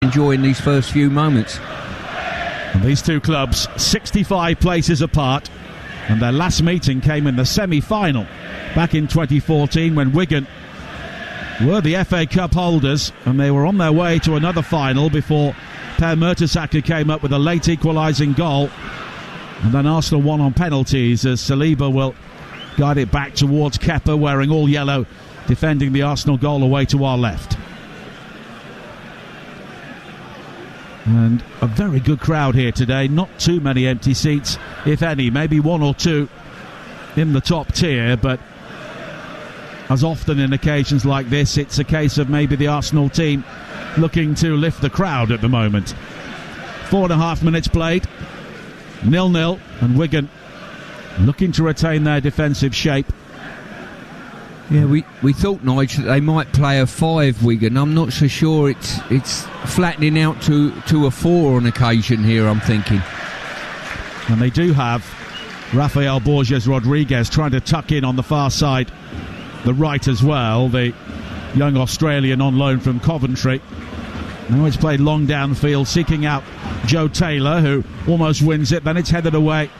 enjoying these first few moments. And these two clubs 65 places apart, and their last meeting came in the semi-final back in 2014 when Wigan were the FA Cup holders, and they were on their way to another final before Per Mertesacker came up with a late equalising goal, and then Arsenal won on penalties as Saliba will guide it back towards Kepa, wearing all yellow, defending the Arsenal goal away to our left. And a very good crowd here today, not too many empty seats, if any, maybe one or two in the top tier, but as often in occasions like this, it's a case of maybe the Arsenal team looking to lift the crowd at the moment. 4.5 minutes played, 0-0, and Wigan looking to retain their defensive shape. Yeah, we thought, Nigel, that they might play a 5, Wigan. I'm not so sure it's flattening out to a 4 on occasion here, I'm thinking. And they do have Rafael Borges Rodriguez trying to tuck in on the far side, the right as well, the young Australian on loan from Coventry. Now it's played long downfield, seeking out Joe Taylor, who almost wins it. Then it's headed away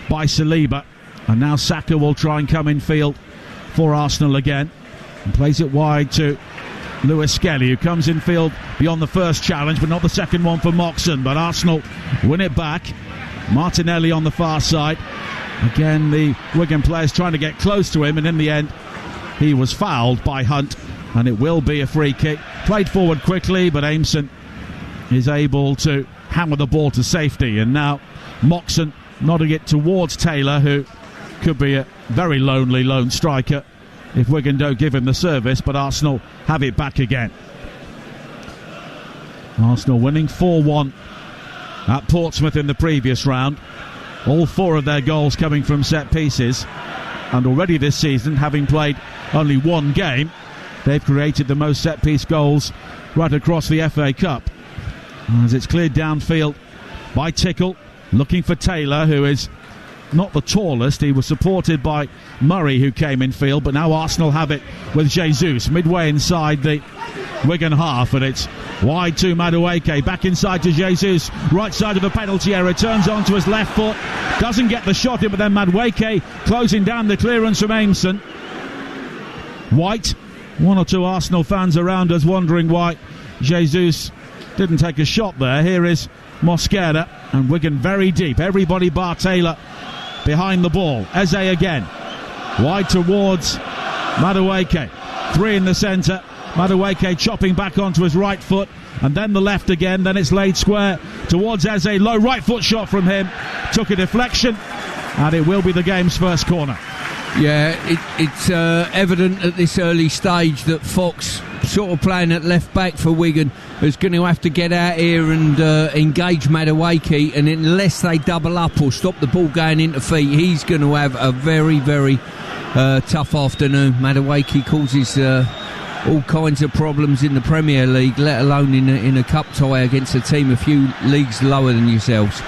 by Saliba. And now Saka will try and come in field for Arsenal again, and plays it wide to Lewis Skelly, who comes in field beyond the first challenge, but not the second one for Moxon. But Arsenal win it back. Martinelli on the far side. Again, the Wigan players trying to get close to him, and in the end, he was fouled by Hunt, and it will be a free kick. Played forward quickly, but Aimson is able to hammer the ball to safety, and now Moxon nodding it towards Taylor, who could be a very lonely lone striker if Wigan don't give him the service, but Arsenal have it back again. Arsenal winning 4-1 at Portsmouth in the previous round. All 4 of their goals coming from set pieces, and already this season, having played only 1 game, they've created the most set piece goals right across the FA Cup. As it's cleared downfield by Tickle, looking for Taylor, who is not the tallest. He was supported by Murray, who came in field, but now Arsenal have it with Jesus midway inside the Wigan half, and it's wide to Madueke, back inside to Jesus, right side of the penalty area, turns onto his left foot, doesn't get the shot in, but then Madueke closing down the clearance from Aimson. White, 1 or 2 Arsenal fans around us wondering why Jesus didn't take a shot there. Here is Mosquera, and Wigan very deep, everybody bar Taylor behind the ball. Eze again, wide towards Madueke, 3 in the centre. Madueke chopping back onto his right foot, and then the left again. Then it's laid square towards Eze. Low right foot shot from him, took a deflection, and it will be the game's first corner. Yeah, it's evident at this early stage that Fox, sort of playing at left back for Wigan, is going to have to get out here and engage Madueke, and unless they double up or stop the ball going into feet, he's going to have a very, very tough afternoon. Madueke causes all kinds of problems in the Premier League, let alone in a cup tie against a team a few leagues lower than yourselves.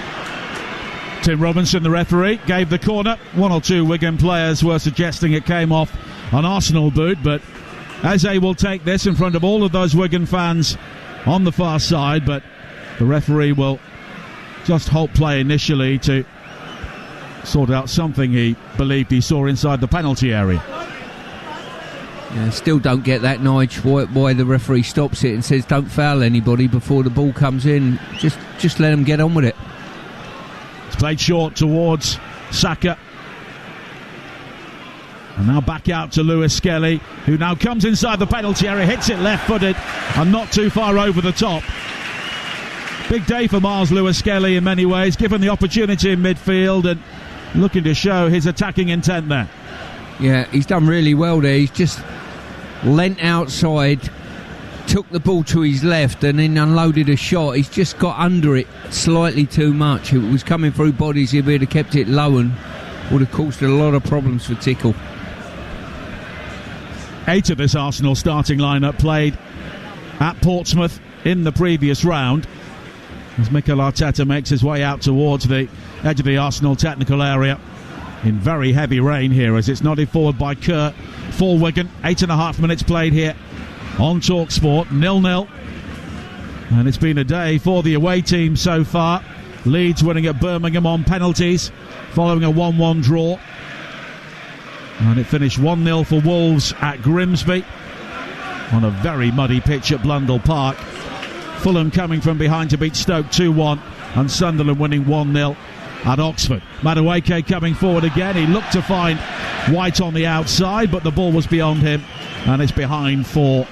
Tim Robinson, the referee, gave the corner. 1 or 2 Wigan players were suggesting it came off an Arsenal boot, but Eze will take this in front of all of those Wigan fans on the far side, but the referee will just halt play initially to sort out something he believed he saw inside the penalty area. Yeah, still don't get that, Nigel, why the referee stops it and says don't foul anybody before the ball comes in. Just let them get on with it. It's played short towards Saka. And now back out to Lewis Skelly, who now comes inside the penalty area, hits it left-footed and not too far over the top. Big day for Miles Lewis Skelly in many ways, given the opportunity in midfield and looking to show his attacking intent there. Yeah, he's done really well there. He's just leant outside, took the ball to his left and then unloaded a shot. He's just got under it slightly too much. It was coming through bodies. If he'd have kept it low, and would have caused a lot of problems for Tickle. 8 of this Arsenal starting lineup played at Portsmouth in the previous round, as Mikel Arteta makes his way out towards the edge of the Arsenal technical area in very heavy rain here, as it's nodded forward by Kerr for Wigan. 8.5 minutes played here on TalkSport. 0-0. And it's been a day for the away team so far. Leeds winning at Birmingham on penalties, following a 1-1 draw. And it finished 1-0 for Wolves at Grimsby on a very muddy pitch at Blundell Park. Fulham coming from behind to beat Stoke 2-1, and Sunderland winning 1-0 at Oxford. Madueke coming forward again. He looked to find White on the outside, but the ball was beyond him, and it's behind for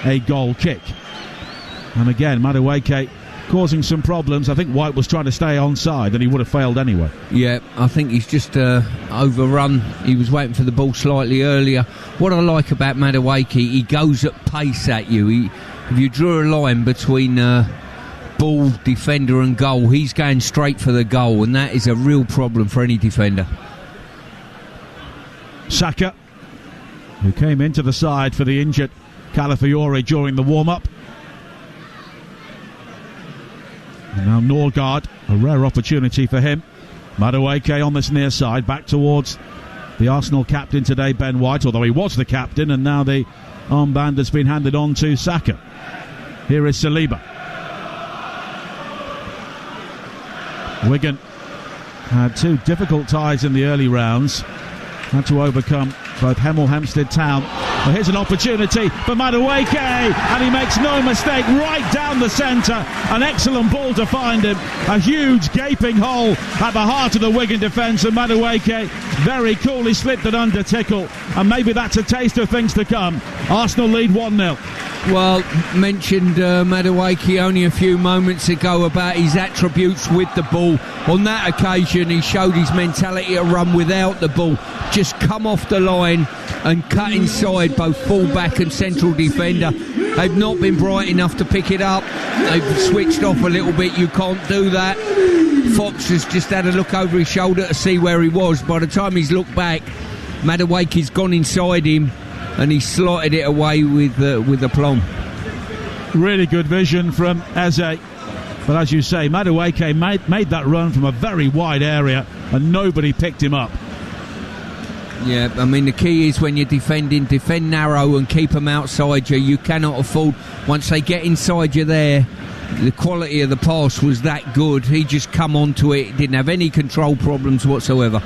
a goal kick. And again, Madueke causing some problems. I think White was trying to stay onside, and he would have failed anyway. Yeah, I think he's just overrun. He was waiting for the ball slightly earlier. What I like about Madueke, he goes at pace at you. If you drew a line between ball, defender and goal, he's going straight for the goal, and that is a real problem for any defender. Saka, who came into the side for the injured Calafiore during the warm-up. And now Norgard, a rare opportunity for him. Madueke on this near side, back towards the Arsenal captain today, Ben White, although he was the captain, and now the armband has been handed on to Saka. Here is Saliba. Wigan had two difficult ties in the early rounds, had to overcome both Hemel Hempstead Town. Well, here's an opportunity for Madueke, and he makes no mistake, right down the centre. An excellent ball to find him. A huge gaping hole at the heart of the Wigan defence, and Madueke very coolly slipped it under Tickle, and maybe that's a taste of things to come. Arsenal lead 1-0. Well, mentioned Madueke only a few moments ago about his attributes with the ball. On that occasion, he showed his mentality to run without the ball. Just come off the line and cut inside both full-back and central defender. They've not been bright enough to pick it up. They've switched off a little bit. You can't do that. Fox has just had a look over his shoulder to see where he was. By the time he's looked back, Madueke's gone inside him, and he slotted it away with aplomb. Really good vision from Eze. But as you say, Madueke made that run from a very wide area, and nobody picked him up. Yeah, I mean, the key is when you're defending, defend narrow and keep them outside you. You cannot afford, once they get inside you there, the quality of the pass was that good. He just come onto it, didn't have any control problems whatsoever.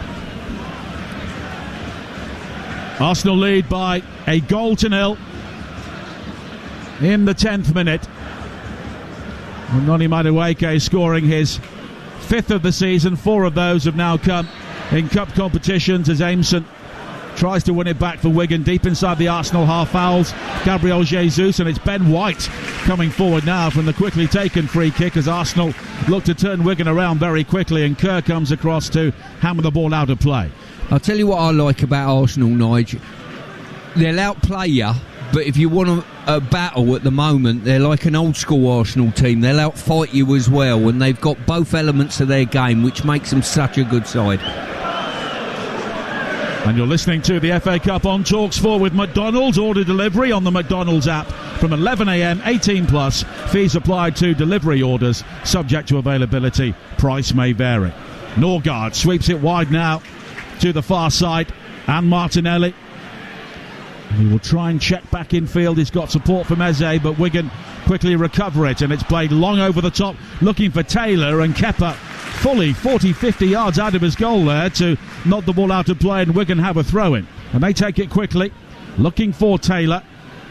Arsenal lead by a goal to nil in the 10th minute. And Noni Madueke scoring his 5th of the season. 4 of those have now come in cup competitions as Aimson tries to win it back for Wigan deep inside the Arsenal half. Fouls Gabriel Jesus, and it's Ben White coming forward now from the quickly taken free kick as Arsenal look to turn Wigan around very quickly, and Kerr comes across to hammer the ball out of play. I'll tell you what I like about Arsenal, Nigel. They'll outplay you, but if you want a battle at the moment, they're like an old school Arsenal team. They'll outfight you as well, and they've got both elements of their game, which makes them such a good side. And you're listening to the FA Cup on TalkSport with McDonald's. Order delivery on the McDonald's app from 11 a.m, 18 plus. Fees applied to delivery orders, subject to availability. Price may vary. Norgard sweeps it wide now to the far side, and Martinelli. And he will try and check back in field. He's got support from Eze, but Wigan quickly recover it, and it's played long over the top, looking for Taylor, and Kepa fully 40-50 yards out of his goal there to knock the ball out of play, and Wigan have a throw-in. And they take it quickly, looking for Taylor.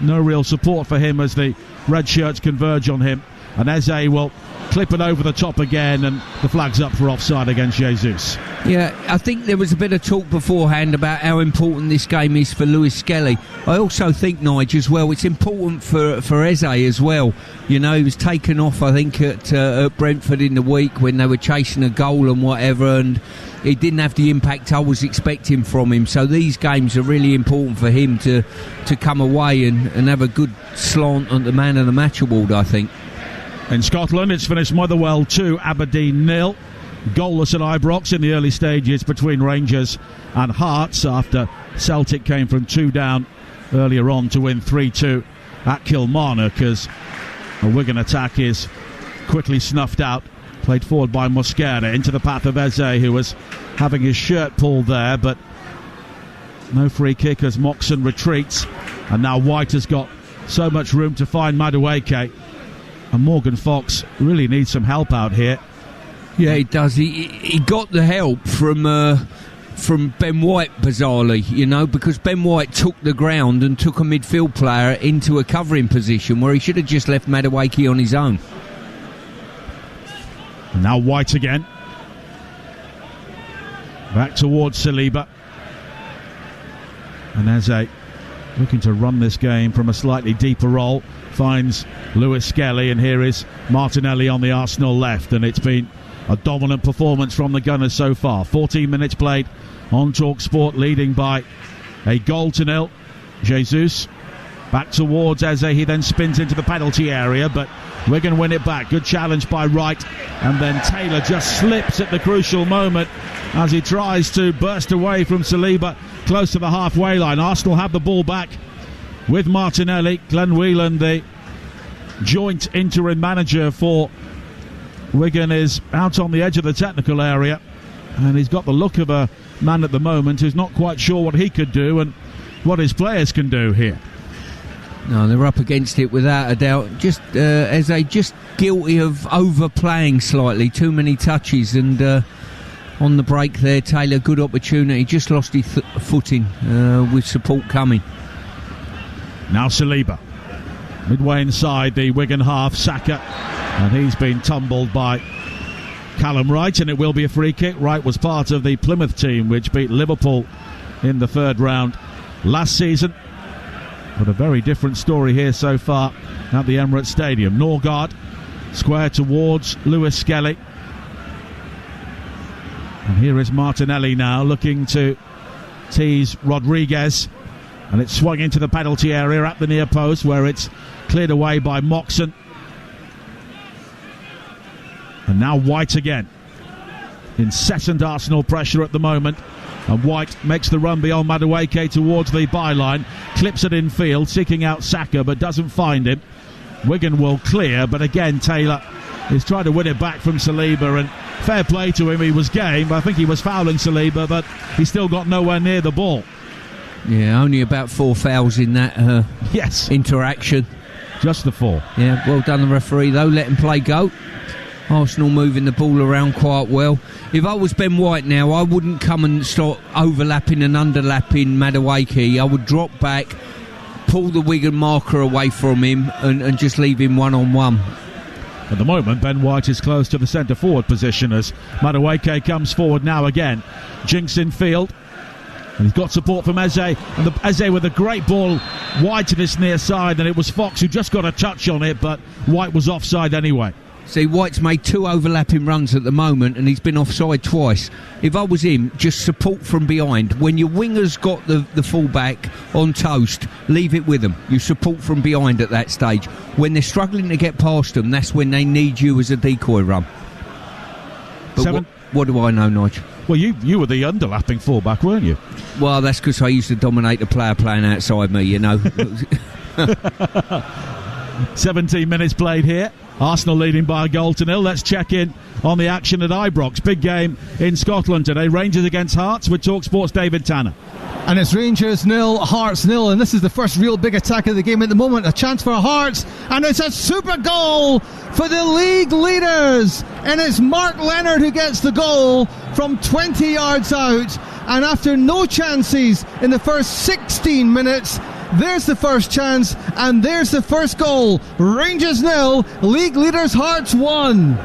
No real support for him as the red shirts converge on him, and Eze will clip it over the top again, and the flag's up for offside against Jesus. Yeah, I think there was a bit of talk beforehand about how important this game is for Lewis Skelly. I also think, Nigel, as well, it's important for Eze as well. You know, he was taken off, I think, at Brentford in the week when they were chasing a goal and whatever, and he didn't have the impact I was expecting from him. So these games are really important for him to come away and have a good slant on the Man of the Match award, I think. In Scotland, it's finished Motherwell 2, Aberdeen 0. Goalless at Ibrox in the early stages between Rangers and Hearts after Celtic came from 2 down earlier on to win 3-2 at Kilmarnock, as a Wigan attack is quickly snuffed out. Played forward by Mosquera into the path of Eze, who was having his shirt pulled there, but no free kick as Moxon retreats. And now White has got so much room to find Madueke. And Morgan Fox really needs some help out here. Yeah, he does. He got the help from Ben White, bizarrely, because Ben White took the ground and took a midfield player into a covering position where he should have just left Madueke on his own. And now White again. Back towards Saliba. And Eze looking to run this game from a slightly deeper role. Finds Lewis Skelly, and here is Martinelli on the Arsenal left. And it's been a dominant performance from the Gunners so far. 14 minutes played on TalkSport, leading by a 0-0. Jesus back towards Eze. He then spins into the penalty area, but Wigan win it back. Good challenge by Wright, and then Taylor just slips at the crucial moment as he tries to burst away from Saliba close to the halfway line. Arsenal have the ball back with Martinelli. Glenn Whelan, the joint interim manager for Wigan, is out on the edge of the technical area, and he's got the look of a man at the moment who's not quite sure what he could do and what his players can do here. No, they're up against it without a doubt. Just just guilty of overplaying slightly, too many touches, and on the break there, Taylor, good opportunity, just lost his footing with support coming. Now Saliba, midway inside the Wigan half, Saka, and he's been tumbled by Callum Wright, and it will be a free kick. Wright was part of the Plymouth team which beat Liverpool in the third round last season. But a very different story here so far at the Emirates Stadium. Norgard, square towards Lewis Skelly. And here is Martinelli now looking to tease Rodriguez. And it's swung into the penalty area at the near post, where it's cleared away by Moxon. And now White again. Incessant Arsenal pressure at the moment. And White makes the run beyond Madueke towards the byline, clips it in field, seeking out Saka, but doesn't find him. Wigan will clear, but again Taylor is trying to win it back from Saliba, and fair play to him, he was game. I think he was fouling Saliba, but he still got nowhere near the ball. Yeah, only about 4 fouls in that interaction. Just the 4. Yeah, well done the referee though, let him play go. Arsenal moving the ball around quite well. If I was Ben White now, I wouldn't come and start overlapping and underlapping Madueke. I would drop back, pull the Wigan marker away from him, and just leave him one-on-one. At the moment, Ben White is close to the centre-forward position as Madueke comes forward now again. Jinks in field. And he's got support from Eze, and Eze with a great ball wide to this near side, and it was Fox who just got a touch on it, but White was offside anyway. See, White's made 2 overlapping runs at the moment, and he's been offside twice. If I was him, just support from behind. When your winger's got the fullback on toast, leave it with them. You support from behind at that stage. When they're struggling to get past them, that's when they need you as a decoy run. But what do I know, Nigel? Well, you were the underlapping fullback, weren't you? Well, that's because I used to dominate the player playing outside me, 17 minutes played here. Arsenal leading by 1-0. Let's check in on the action at Ibrox. Big game in Scotland today. Rangers against Hearts with TalkSport's David Tanner. And it's Rangers 0, Hearts 0, and this is the first real big attack of the game at the moment. A chance for Hearts, and it's a super goal for the league leaders. And it's Mark Leonard who gets the goal from 20 yards out. And after no chances in the first 16 minutes, there's the first chance, and there's the first goal. Rangers 0, league leaders Hearts 1.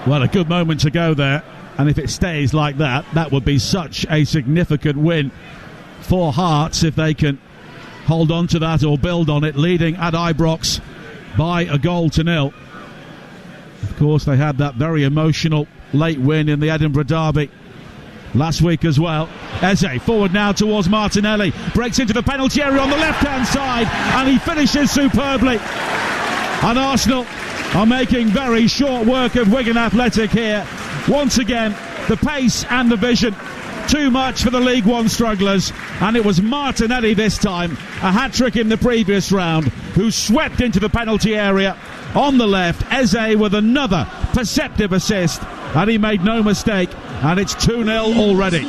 Well, a good moment to go there, and if it stays like that, that would be such a significant win for Hearts if they can hold on to that or build on it, leading at Ibrox by 1-0. Of course, they had that very emotional late win in the Edinburgh Derby last week as well. Eze forward now towards Martinelli, breaks into the penalty area on the left-hand side, and he finishes superbly. And Arsenal are making very short work of Wigan Athletic here. Once again, the pace and the vision, too much for the League One strugglers, and it was Martinelli this time, a hat-trick in the previous round, who swept into the penalty area on the left. Eze with another perceptive assist, and he made no mistake, and it's 2-0 already.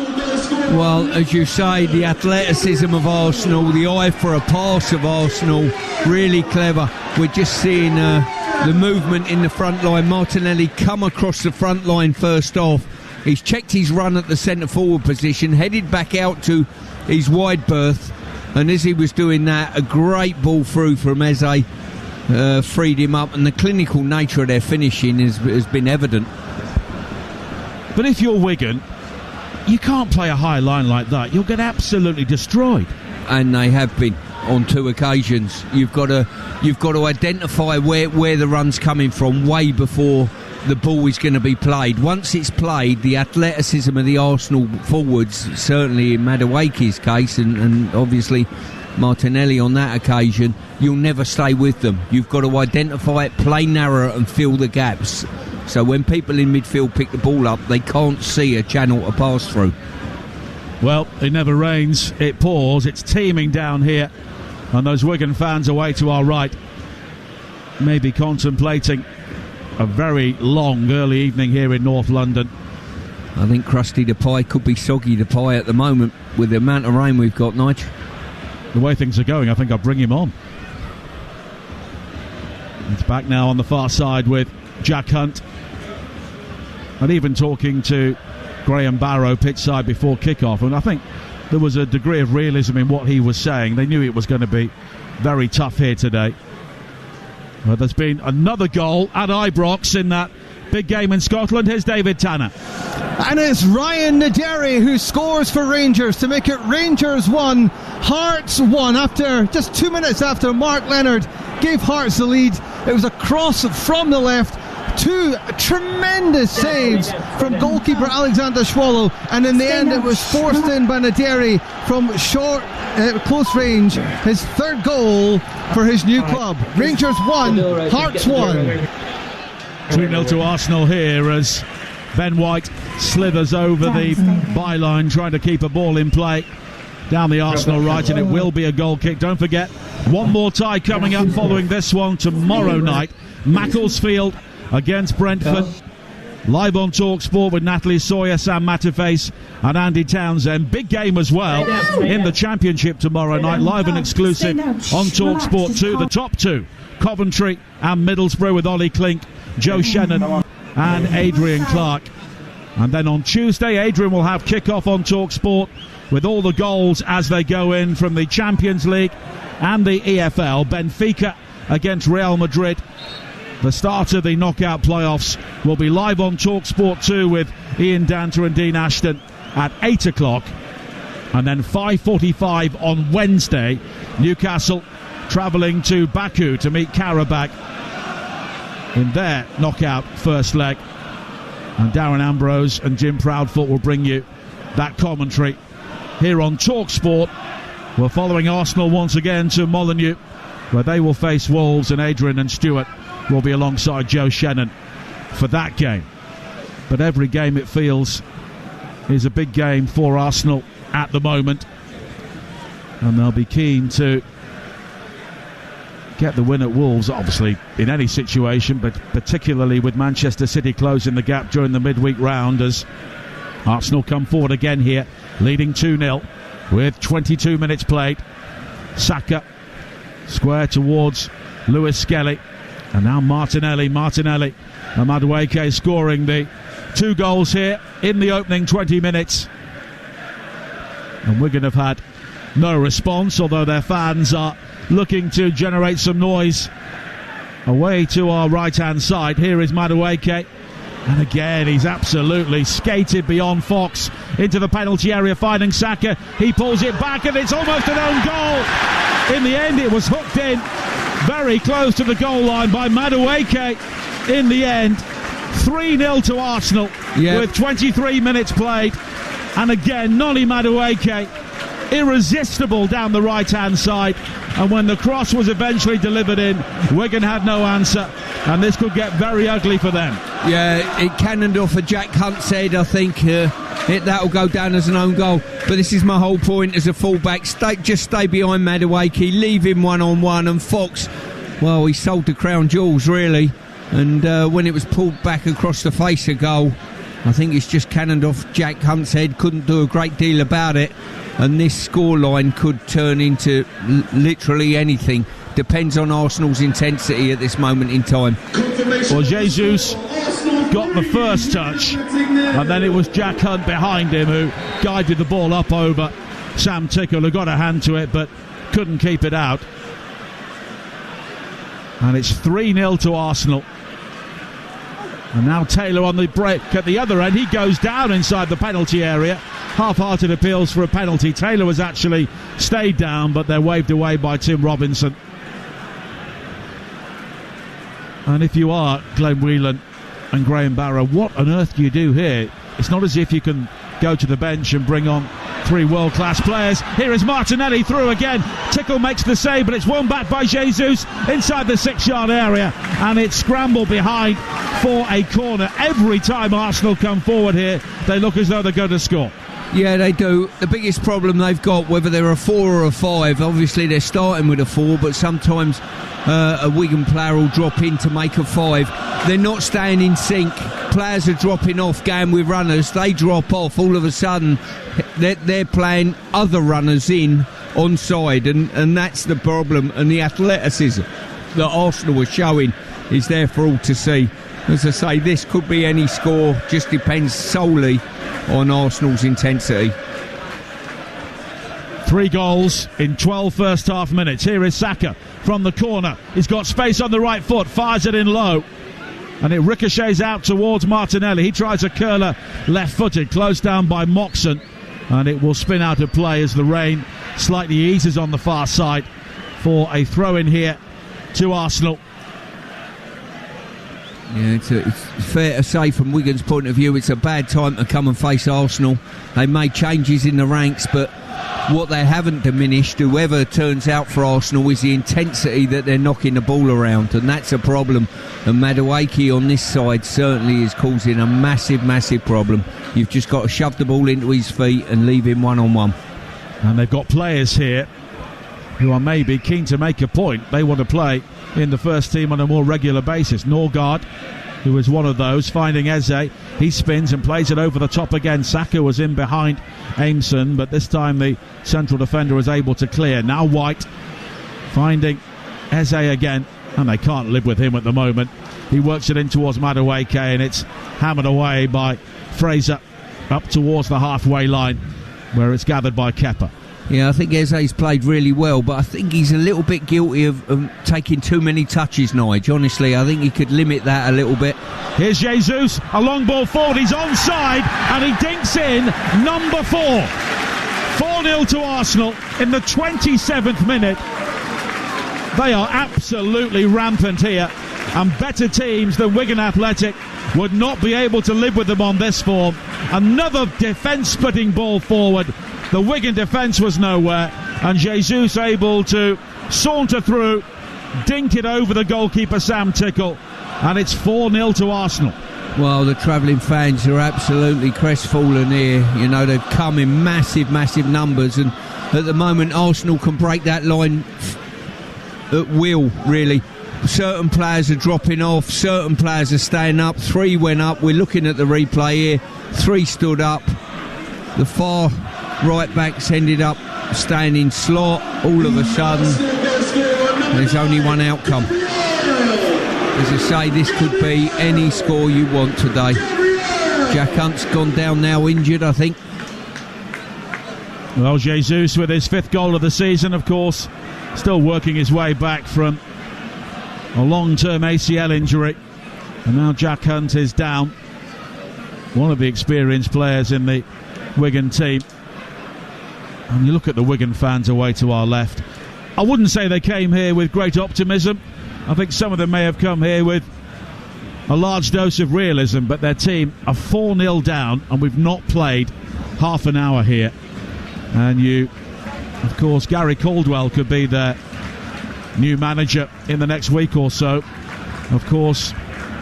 Well, as you say, the athleticism of Arsenal, the eye for a pass of Arsenal, really clever. We're just seeing the movement in the front line. Martinelli come across the front line first off. He's checked his run at the centre forward position, headed back out to his wide berth, and as he was doing that, a great ball through from Eze freed him up, and the clinical nature of their finishing has been evident. But if you're Wigan, you can't play a high line like that. You'll get absolutely destroyed. And they have been on 2 occasions. You've got to identify where the run's coming from way before the ball is going to be played. Once it's played, the athleticism of the Arsenal forwards, certainly in Madueke's case, and obviously Martinelli on that occasion, you'll never stay with them. You've got to identify it, play narrow and fill the gaps. So when people in midfield pick the ball up, they can't see a channel to pass through. Well, it never rains, it pours. It's teeming down here, and those Wigan fans away to our right may be contemplating a very long early evening here in North London. I think Krusty the Pie could be Soggy the Pie at the moment with the amount of rain we've got, Nige. The way things are going, I think I'll bring him on. It's back now on the far side with Jack Hunt, and even talking to Graham Barrow pitch side before kick-off, and I think there was a degree of realism in what he was saying. They knew it was going to be very tough here today. There's been another goal at Ibrox in that big game in Scotland. Here's David Tanner. And it's Ryan Naderi who scores for Rangers to make it Rangers 1, Hearts 1, after just 2 minutes after Mark Leonard gave Hearts the lead. It was a cross from the left, 2 tremendous saves from goalkeeper Alexander Swallow, and in the end it was forced in by Naderi from short, close range, his 3rd goal for his new club. Rangers 1, Hearts 1. 2-0 to Arsenal here as Ben White slithers over the byline, trying to keep a ball in play down the Arsenal right, and it will be a goal kick. Don't forget, one more tie coming up following this one tomorrow night. Macclesfield against Brentford. Live on TalkSport with Natalie Sawyer, Sam Matterface and Andy Townsend. Big game as well in the Championship tomorrow night. Live and exclusive on TalkSport 2. The top 2, Coventry and Middlesbrough, with Ollie Klink, Joe Shannon and Adrian Clark. And then on Tuesday, Adrian will have kick-off on TalkSport with all the goals as they go in from the Champions League and the EFL. Benfica against Real Madrid. The start of the knockout playoffs will be live on TalkSport 2 with Ian Danter and Dean Ashton at 8 o'clock. And then 5:45 on Wednesday, Newcastle travelling to Baku to meet Karabakh in their knockout first leg. And Darren Ambrose and Jim Proudfoot will bring you that commentary here on TalkSport. We're following Arsenal once again to Molineux, where they will face Wolves, and Adrian and Stewart will be alongside Joe Shannon for that game. But every game, it feels, is a big game for Arsenal at the moment, and they'll be keen to get the win at Wolves, obviously in any situation, but particularly with Manchester City closing the gap during the midweek round, as Arsenal come forward again here, leading 2-0 with 22 minutes played. Saka square towards Lewis Skelly, and now Martinelli and Madueke scoring the 2 goals here in the opening 20 minutes. And Wigan have had no response, although their fans are looking to generate some noise away to our right hand side. Here is Madueke, and again he's absolutely skated beyond Fox into the penalty area, finding Saka. He pulls it back, and it's almost an own goal. In the end, it was hooked in very close to the goal line by Madueke. In the end, 3-0 to Arsenal with 23 minutes played. And again, Noni Madueke, irresistible down the right-hand side. And when the cross was eventually delivered in, Wigan had no answer, and this could get very ugly for them. Yeah, it cannoned off a Jack Hunt said, I think that'll go down as an own goal. But this is my whole point as a fullback. Just stay behind Madueke, leave him one-on-one, and Fox, well, he sold the crown jewels, really. And when it was pulled back across the face of goal, I think it's just cannoned off Jack Hunt's head, couldn't do a great deal about it, and this scoreline could turn into literally anything. Depends on Arsenal's intensity at this moment in time. Well, Jesus got the first touch, and then it was Jack Hunt behind him who guided the ball up over Sam Tickle, who got a hand to it but couldn't keep it out. And it's 3-0 to Arsenal. And now Taylor on the break at the other end. He goes down inside the penalty area. Half-hearted appeals for a penalty. Taylor was actually stayed down, but they're waved away by Tim Robinson. And if you are Glenn Whelan and Graham Barrow, what on earth do you do here? It's not as if you can go to the bench and bring on 3 world-class players. Here is Martinelli through again. Tickle makes the save, but it's won back by Jesus inside the 6-yard area, and it's scrambled behind for a corner. Every time Arsenal come forward here, they look as though they're going to score. Yeah, they do. The biggest problem they've got, whether they're a 4 or a 5, obviously they're starting with a 4, but sometimes a Wigan player will drop in to make a 5. They're not staying in sync. Players are dropping off, going with runners. They drop off. All of a sudden, they're playing other runners in onside, and that's the problem. And the athleticism that Arsenal are showing is there for all to see. As I say, this could be any score. Just depends solely on Arsenal's intensity. 3 goals in 12 first half minutes. Here is Saka from the corner. He's got space on the right foot, fires it in low, and it ricochets out towards Martinelli. He tries a curler left-footed, closed down by Moxon, and it will spin out of play as the rain slightly eases on the far side for a throw-in here to Arsenal. Yeah, it's fair to say from Wigan's point of view, it's a bad time to come and face Arsenal. They made changes in the ranks, but what they haven't diminished, whoever turns out for Arsenal, is the intensity that they're knocking the ball around, and that's a problem. And Madueke on this side certainly is causing a massive, massive problem. You've just got to shove the ball into his feet and leave him one-on-one. And they've got players here who are maybe keen to make a point. They want to play in the first team on a more regular basis. Norgard, who is one of those, finding Eze. He spins and plays it over the top again. Saka was in behind Aimson, but this time the central defender was able to clear. Now White finding Eze again, and they can't live with him at the moment. He works it in towards Madueke, and it's hammered away by Fraser up towards the halfway line, where it's gathered by Kepa. Yeah, I think Eze's played really well, but I think he's a little bit guilty of taking too many touches, Nige. Honestly, I think he could limit that a little bit. Here's Jesus, a long ball forward, he's onside, and he dinks in number 4. 4-0 to Arsenal in the 27th minute. They are absolutely rampant here, and better teams than Wigan Athletic would not be able to live with them on this form. Another defence-splitting ball forward. The Wigan defence was nowhere, and Jesus able to saunter through, dink it over the goalkeeper Sam Tickle, and it's 4-0 to Arsenal. Well, the travelling fans are absolutely crestfallen here. You know, they've come in massive, massive numbers, and at the moment Arsenal can break that line at will, really. Certain players are dropping off, certain players are staying up. 3 went up. We're looking at the replay here. 3 stood up. The far right backs ended up staying in slot. All of a sudden, there's only one outcome. As I say, this could be any score you want today. Jack Hunt's gone down now, injured, I think. Well, Jesus with his 5th goal of the season, of course, still working his way back from a long-term ACL injury, and now Jack Hunt is down, one of the experienced players in the Wigan team. And you look at the Wigan fans away to our left, I wouldn't say they came here with great optimism. I think some of them may have come here with a large dose of realism, but their team are 4-0 down, and we've not played half an hour here. And of course, Gary Caldwell could be their new manager in the next week or so. Of course,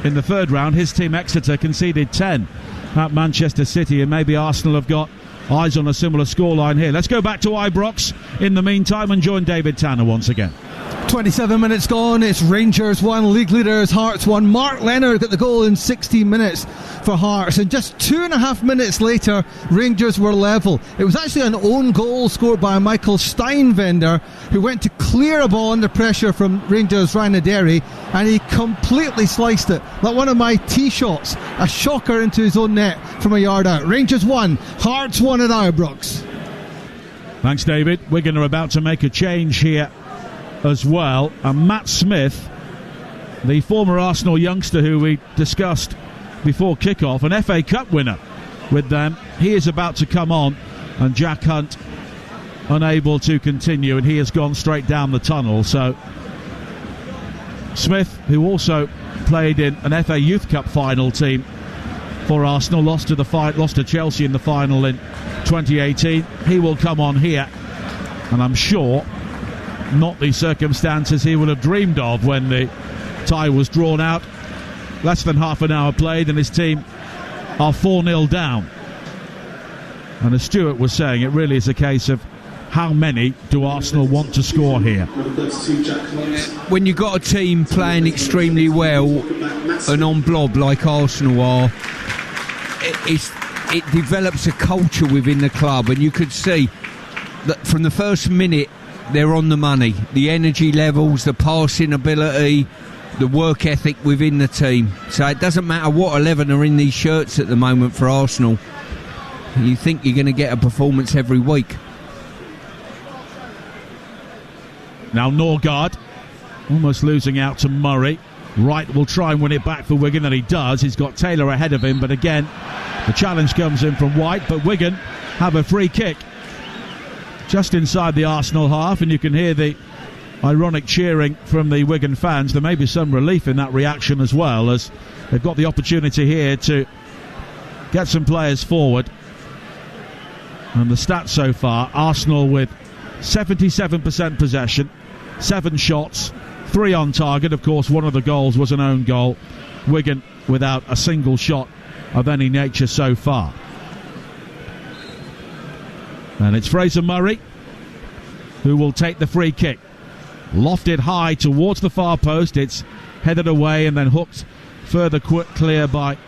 in the 3rd round, his team Exeter conceded 10 at Manchester City, and maybe Arsenal have got eyes on a similar scoreline here. Let's go back to Ibrox in the meantime and join David Tanner once again. 27 minutes gone. It's Rangers 1, league leaders Hearts 1. Mark Leonard got the goal in 16 minutes for Hearts, and just 2.5 minutes later Rangers were level. It was actually an own goal scored by Michael Steinvender, who went to clear a ball under pressure from Rangers Ryanaderi, and he completely sliced it like one of my tee shots, a shocker into his own net from a yard out. Rangers 1, Hearts 1 at Ibrox. Thanks, David. Wigan are about to make a change here as well, and Matt Smith, the former Arsenal youngster who we discussed before kick-off, an FA Cup winner with them, he is about to come on, and Jack Hunt unable to continue, and he has gone straight down the tunnel. So Smith, who also played in an FA Youth Cup final team for Arsenal, lost to Chelsea in the final in 2018, he will come on here, and I'm sure not the circumstances he would have dreamed of when the tie was drawn out. Less than half an hour played and his team are 4-0 down. And as Stuart was saying, it really is a case of how many do Arsenal want to score here. When you've got a team playing extremely well and on blob like Arsenal are, it develops a culture within the club, and you could see that from the first minute they're on the money. The energy levels, the passing ability, the work ethic within the team. So it doesn't matter what 11 are in these shirts at the moment for Arsenal. You think you're going to get a performance every week. Now Norgard almost losing out to Murray. Wright will try and win it back for Wigan, and he does. He's got Taylor ahead of him, but again the challenge comes in from White. But Wigan have a free kick just inside the Arsenal half, and you can hear the ironic cheering from the Wigan fans. There may be some relief in that reaction as well, as they've got the opportunity here to get some players forward. And the stats so far, Arsenal with 77% possession, 7 shots, 3 on target. Of course, one of the goals was an own goal. Wigan without a single shot of any nature so far. And it's Fraser Murray who will take the free kick. Lofted high towards the far post. It's headed away and then hooked further clear by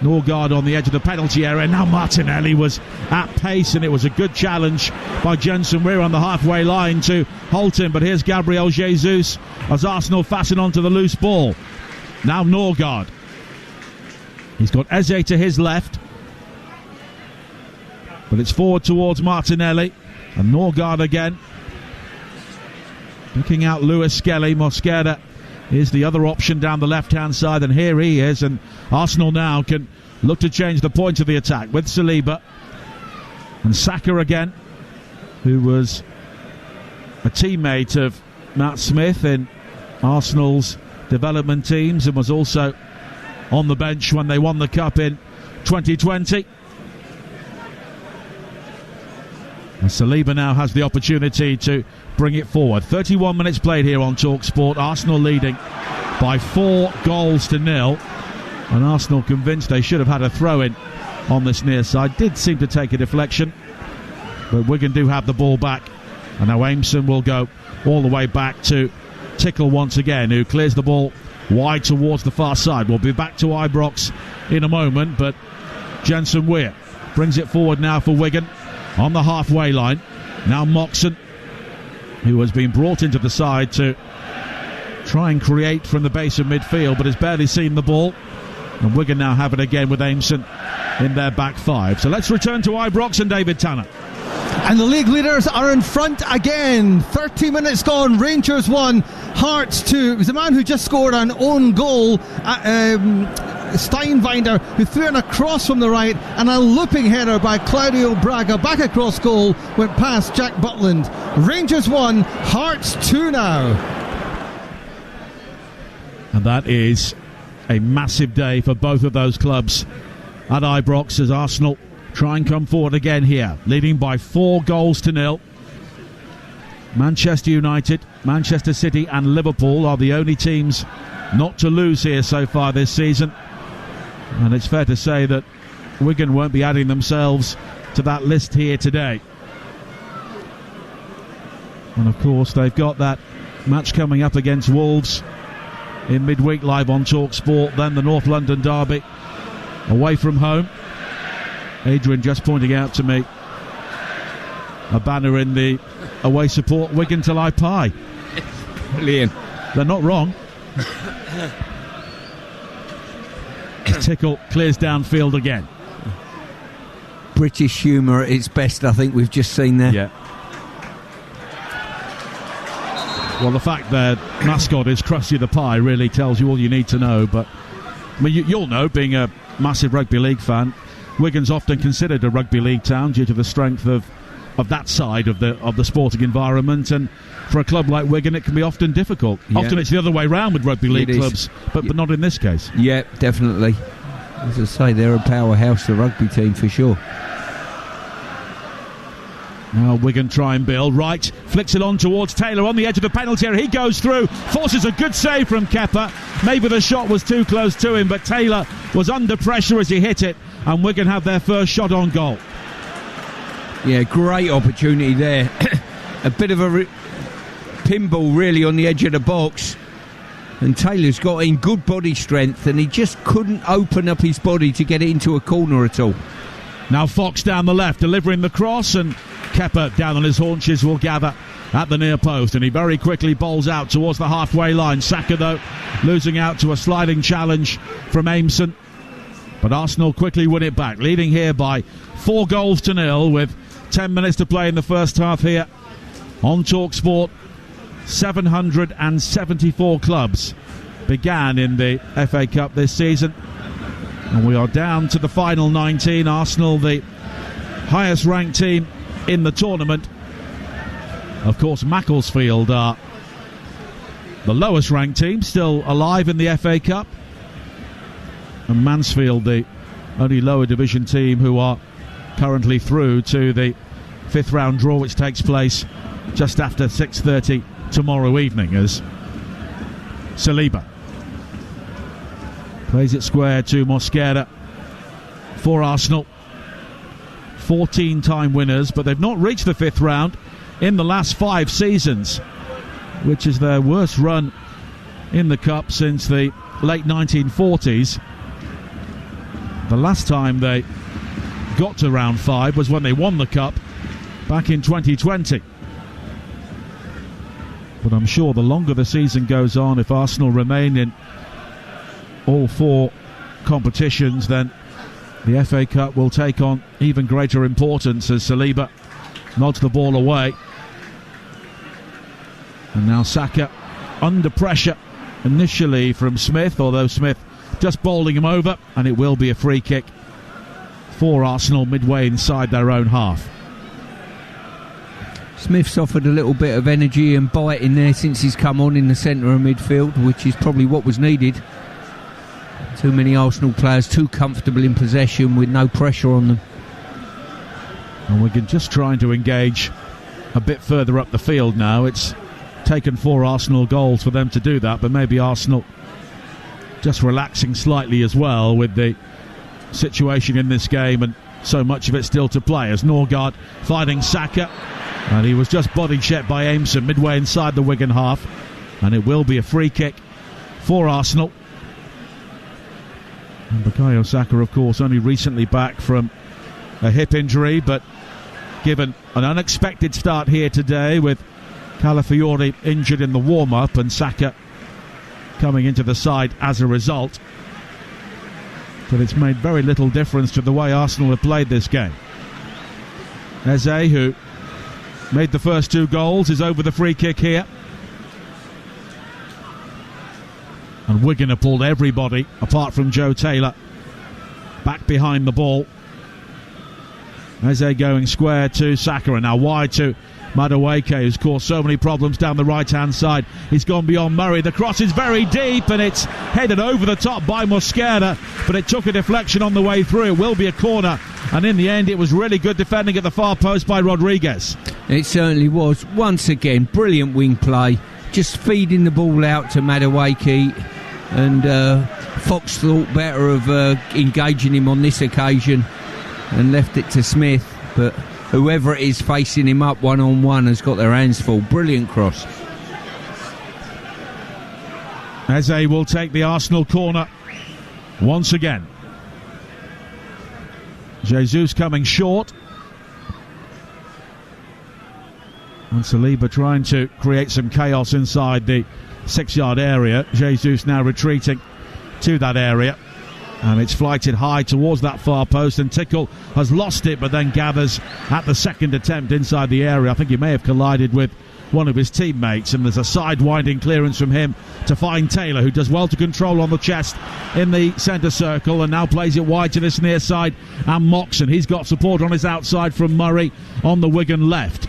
Norgard on the edge of the penalty area. Now Martinelli was at pace, and it was a good challenge by Jensen Weir on the halfway line to halt him. But here's Gabriel Jesus as Arsenal fasten onto the loose ball. Now Norgard. He's got Eze to his left, but it's forward towards Martinelli, and Norgard again picking out Lewis Skelly. Mosquera is the other option down the left hand side, and here he is, and Arsenal now can look to change the point of the attack with Saliba and Saka again, who was a teammate of Matt Smith in Arsenal's development teams and was also on the bench when they won the Cup in 2020. And Saliba now has the opportunity to bring it forward. 31 minutes played here on TalkSport. Arsenal leading by 4-0, and Arsenal convinced they should have had a throw-in on this near side. Did seem to take a deflection, but Wigan do have the ball back, and now Aimson will go all the way back to Tickle once again, who clears the ball wide towards the far side. We'll be back to Ibrox in a moment, but Jensen Weir brings it forward now for Wigan on the halfway line. Now Moxon, who has been brought into the side to try and create from the base of midfield, but has barely seen the ball. And Wigan now have it again with Aimson in their back 5. So let's return to Ibrox and David Tanner. And the league leaders are in front again. 30 minutes gone. Rangers 1, Hearts 2. It was a man who just scored an own goal, Steinvinder, who threw in a cross from the right, and a looping header by Claudio Braga back across goal, went past Jack Butland. Rangers 1, Hearts 2 now. And that is a massive day for both of those clubs at Ibrox, as Arsenal try and come forward again here, leading by 4-0. Manchester United, Manchester City and Liverpool are the only teams not to lose here so far this season, and it's fair to say that Wigan won't be adding themselves to that list here today. And of course they've got that Match coming up against Wolves in midweek live on TalkSport. Then the North London derby away from home. Adrian just pointing out to me a banner in the away support, Wigan till I pie. Brilliant. They're not wrong. Tickle clears downfield again. British humour at its best, I think we've just seen there. Yeah. Well, the fact that mascot is Krusty the Pie really tells you all you need to know. But I mean, you'll know, being a massive rugby league fan, Wigan's often considered a rugby league town due to the strength of that side of the sporting environment. And for a club like Wigan, it can be often difficult. Yeah. Often it's the other way round with rugby league clubs, but not in this case. Yeah, definitely. As I say, they're a powerhouse, the rugby team, for sure. Now Wigan try and build. Wright flicks it on towards Taylor on the edge of the penalty area. He goes through, forces a good save from Kepa. Maybe the shot was too close to him, but Taylor was under pressure as he hit it, and Wigan have their first shot on goal. Yeah, great opportunity there. A bit of a pinball really on the edge of the box, and Taylor's got in good body strength, and he just couldn't open up his body to get it into a corner at all. Now Fox down the left, delivering the cross, and Kepa down on his haunches will gather at the near post, and he very quickly bowls out towards the halfway line. Saka, though, losing out to a sliding challenge from Aimson, but Arsenal quickly win it back, leading here by 4-0 with 10 minutes to play in the first half here on TalkSport. 774 clubs began in the FA Cup this season, and we are down to the final 19. Arsenal, the highest ranked team in the tournament. Of course, Macclesfield are the lowest ranked team, still alive in the FA Cup, and Mansfield, the only lower division team who are currently through to the 5th round draw, which takes place just after 6:30 tomorrow evening, as Saliba plays it square to Mosquera for Arsenal. 14-time winners, but they've not reached the 5th round in the last 5 seasons, which is their worst run in the Cup since the late 1940s. The last time they got to round 5 was when they won the Cup back in 2020. But I'm sure the longer the season goes on, if Arsenal remain in all 4 competitions, then the FA Cup will take on even greater importance, as Saliba nods the ball away. And now Saka under pressure initially from Smith, although Smith just bowling him over, and it will be a free kick for Arsenal midway inside their own half. Smith's offered a little bit of energy and bite in there since he's come on in the centre of midfield, which is probably what was needed. Too many Arsenal players too comfortable in possession with no pressure on them. And Wigan just trying to engage a bit further up the field now. It's taken 4 Arsenal goals for them to do that, but maybe Arsenal just relaxing slightly as well with the situation in this game and so much of it still to play, as Norgard fighting Saka, and he was just body checked by Aimson midway inside the Wigan half, and it will be a free kick for Arsenal. And Bukayo Saka, of course, only recently back from a hip injury, but given an unexpected start here today with Calafiori injured in the warm-up and Saka coming into the side as a result, but it's made very little difference to the way Arsenal have played this game. Eze, who made the first 2 goals, is over the free kick here. And Wigan have pulled everybody, apart from Joe Taylor, back behind the ball. Eze going square to Saka, and now wide to Madueke, who's caused so many problems down the right-hand side. He's gone beyond Murray. The cross is very deep, and it's headed over the top by Mosquera, but it took a deflection on the way through. It will be a corner, and in the end it was really good defending at the far post by Rodriguez. It certainly was. Once again, brilliant wing play, just feeding the ball out to Madueke, and Fox thought better of engaging him on this occasion and left it to Smith, but whoever it is facing him up one-on-one has got their hands full. Brilliant cross. Eze will take the Arsenal corner once again. Jesus coming short. And Saliba trying to create some chaos inside the 6-yard area. Jesus now retreating to that area. And it's flighted high towards that far post, and Tickle has lost it but then gathers at the second attempt inside the area. I think he may have collided with one of his teammates, and there's a sidewinding clearance from him to find Taylor, who does well to control on the chest in the centre circle, and now plays it wide to this near side, and Moxon. He's got support on his outside from Murray on the Wigan left.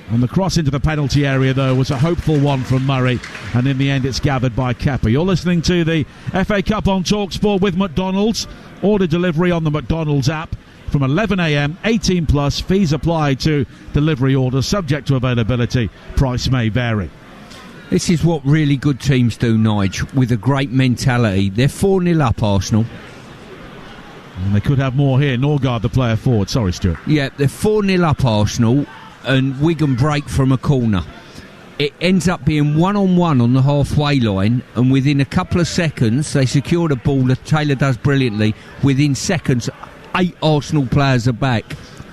And the cross into the penalty area, though, was a hopeful one from Murray, and in the end it's gathered by Kepa. You're listening to the FA Cup on TalkSport with McDonald's. Order delivery on the McDonald's app from 11 a.m, 18 plus, fees apply to delivery orders, subject to availability, price may vary. This is what really good teams do, Nige, with a great mentality. They're 4-0 up, Arsenal. And they could have more here. Norgard, the player forward. Sorry, Stuart. Yeah, they're 4-0 up, Arsenal, and Wigan break from a corner. It ends up being 1-on-1 on the halfway line, and within a couple of seconds they secure the ball that Taylor does brilliantly. Within seconds, 8 Arsenal players are back,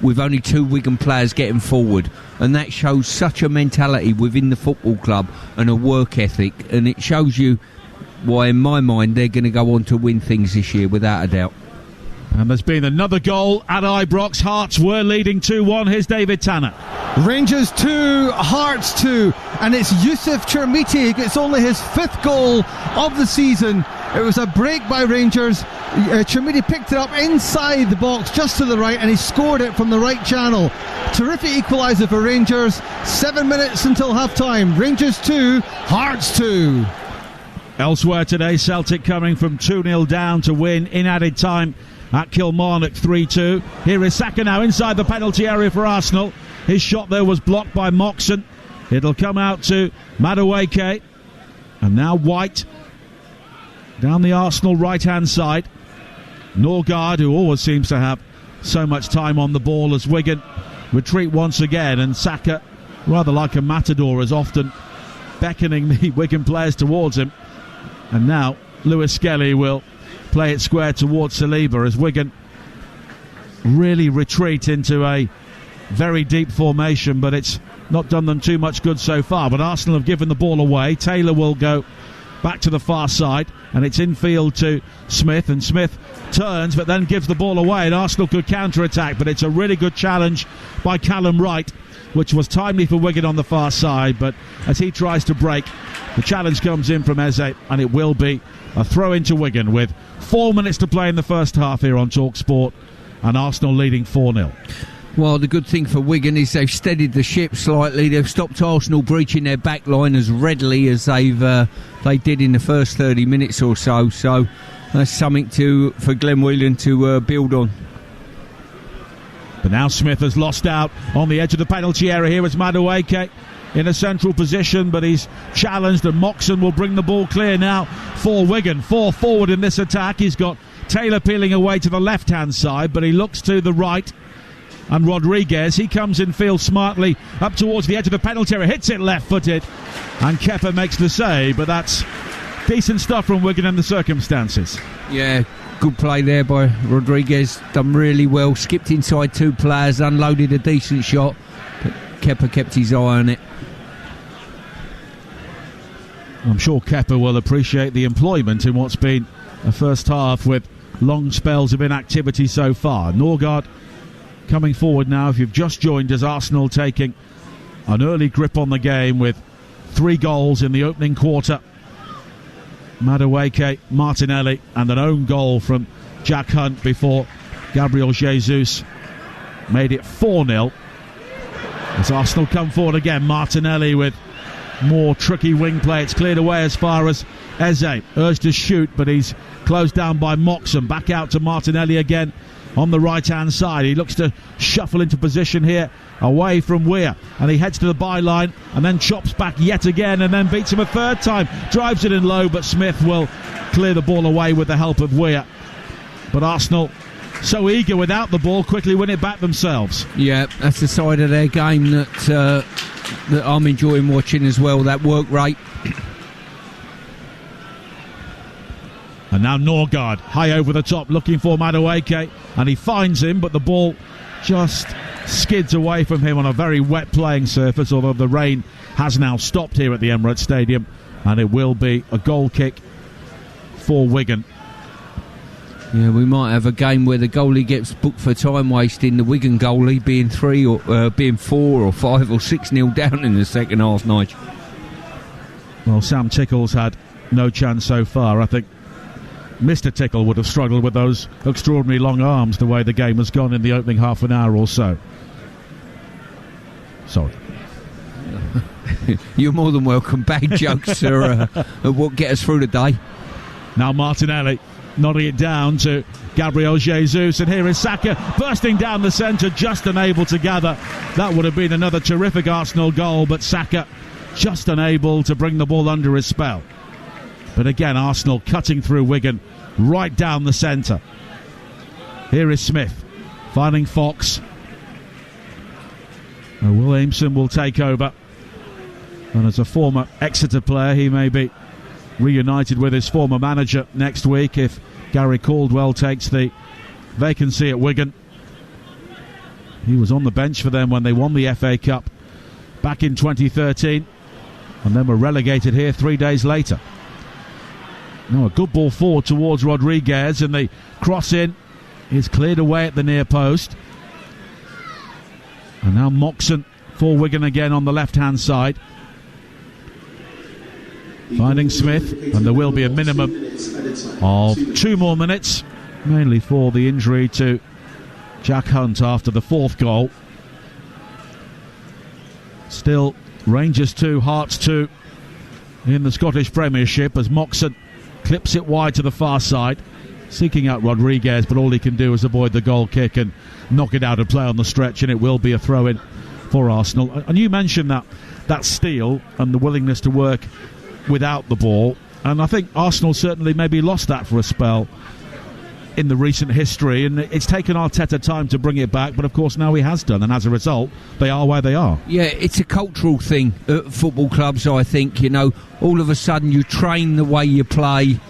with only 2 Wigan players getting forward, and that shows such a mentality within the football club and a work ethic, and it shows you why, in my mind, they're going to go on to win things this year without a doubt. And there's been another goal at Ibrox. Hearts were leading 2-1. Here's David Tanner. Rangers 2, Hearts 2, and it's Yusuf Chermiti who gets only his 5th goal of the season. It was a break by Rangers. Chermiti picked it up inside the box just to the right, and he scored it from the right channel. Terrific equaliser for Rangers. 7 minutes until half-time. Rangers 2, Hearts 2. Elsewhere today, Celtic coming from 2-0 down to win in added time at Kilmarnock 3-2. Here is Saka now inside the penalty area for Arsenal. His shot there was blocked by Moxon. It'll come out to Madueke. And now White down the Arsenal right-hand side. Norgard, who always seems to have so much time on the ball as Wigan retreat once again. And Saka, rather like a matador, is often beckoning the Wigan players towards him. And now Lewis Skelly will play it square towards Saliba as Wigan really retreat into a very deep formation, but it's not done them too much good so far. But Arsenal have given the ball away. Taylor will go back to the far side, and it's infield to Smith, and Smith turns but then gives the ball away, and Arsenal could counter-attack, but it's a really good challenge by Callum Wright, which was timely for Wigan on the far side. But as he tries to break, the challenge comes in from Eze, and it will be a throw into Wigan with 4 minutes to play in the first half here on TalkSport, and Arsenal leading 4-0. Well, the good thing for Wigan is they've steadied the ship slightly. They've stopped Arsenal breaching their back line as readily as they did in the first 30 minutes or so. So that's something for Glenn Whelan to build on. But now Smith has lost out on the edge of the penalty area. Here is Madueke in a central position, but he's challenged, and Moxon will bring the ball clear now for Wigan. 4 forward in this attack. He's got Taylor peeling away to the left-hand side, but he looks to the right. And Rodriguez, he comes in field smartly up towards the edge of the penalty area, hits it left-footed, and Kepa makes the save. But that's decent stuff from Wigan in the circumstances. Yeah, good play there by Rodriguez. Done really well. Skipped inside 2 players, unloaded a decent shot, but Kepa kept his eye on it. I'm sure Kepa will appreciate the employment in what's been a first half with long spells of inactivity so far. Norgard coming forward now. If you've just joined us, Arsenal taking an early grip on the game with 3 goals in the opening quarter. Madueke, Martinelli, and an own goal from Jack Hunt before Gabriel Jesus made it 4-0. As Arsenal come forward again, Martinelli with more tricky wing play. It's cleared away as far as Eze. Urged to shoot, but he's closed down by Moxon. Back out to Martinelli again on the right-hand side. He looks to shuffle into position here away from Weir, and he heads to the byline and then chops back yet again and then beats him a third time. Drives it in low, but Smith will clear the ball away with the help of Weir. But Arsenal, so eager without the ball, quickly win it back themselves. Yeah, that's the side of their game that I'm enjoying watching as well, that work rate. And now Norgard, high over the top, looking for Madueke, and he finds him, but the ball just skids away from him on a very wet playing surface, although the rain has now stopped here at the Emirates Stadium, and it will be a goal kick for Wigan. Yeah, we might have a game where the goalie gets booked for time wasting, the Wigan goalie being 4 or 5 or 6-0 down in the second half, Nigel. Well, Sam Tickle's had no chance so far. I think Mr. Tickle would have struggled with those extraordinary long arms the way the game has gone in the opening half an hour or so. Sorry. You're more than welcome. Bad jokes are what get us through the day. Now Martinelli nodding it down to Gabriel Jesus, and here is Saka bursting down the centre, just unable to gather. That would have been another terrific Arsenal goal, but Saka just unable to bring the ball under his spell. But again, Arsenal cutting through Wigan right down the centre. Here is Smith finding Fox. Williamson will take over, and as a former Exeter player, he may be reunited with his former manager next week if Gary Caldwell takes the vacancy at Wigan. He was on the bench for them when they won the FA Cup back in 2013, and then were relegated here 3 days later. Now a good ball forward towards Rodriguez, and the cross in is cleared away at the near post. And now Moxon for Wigan again on the left-hand side. Finding Smith, and there will be a minimum of 2 more minutes, mainly for the injury to Jack Hunt after the 4th goal. Still Rangers 2, Hearts 2 in the Scottish Premiership as Moxon clips it wide to the far side, seeking out Rodriguez, but all he can do is avoid the goal kick and knock it out of play on the stretch, and it will be a throw-in for Arsenal. And you mentioned that steal and the willingness to work without the ball, and I think Arsenal certainly maybe lost that for a spell in the recent history, and it's taken Arteta time to bring it back, but of course now he has done, and as a result they are where they are. Yeah, it's a cultural thing at football clubs, I think. All of a sudden you train the way you play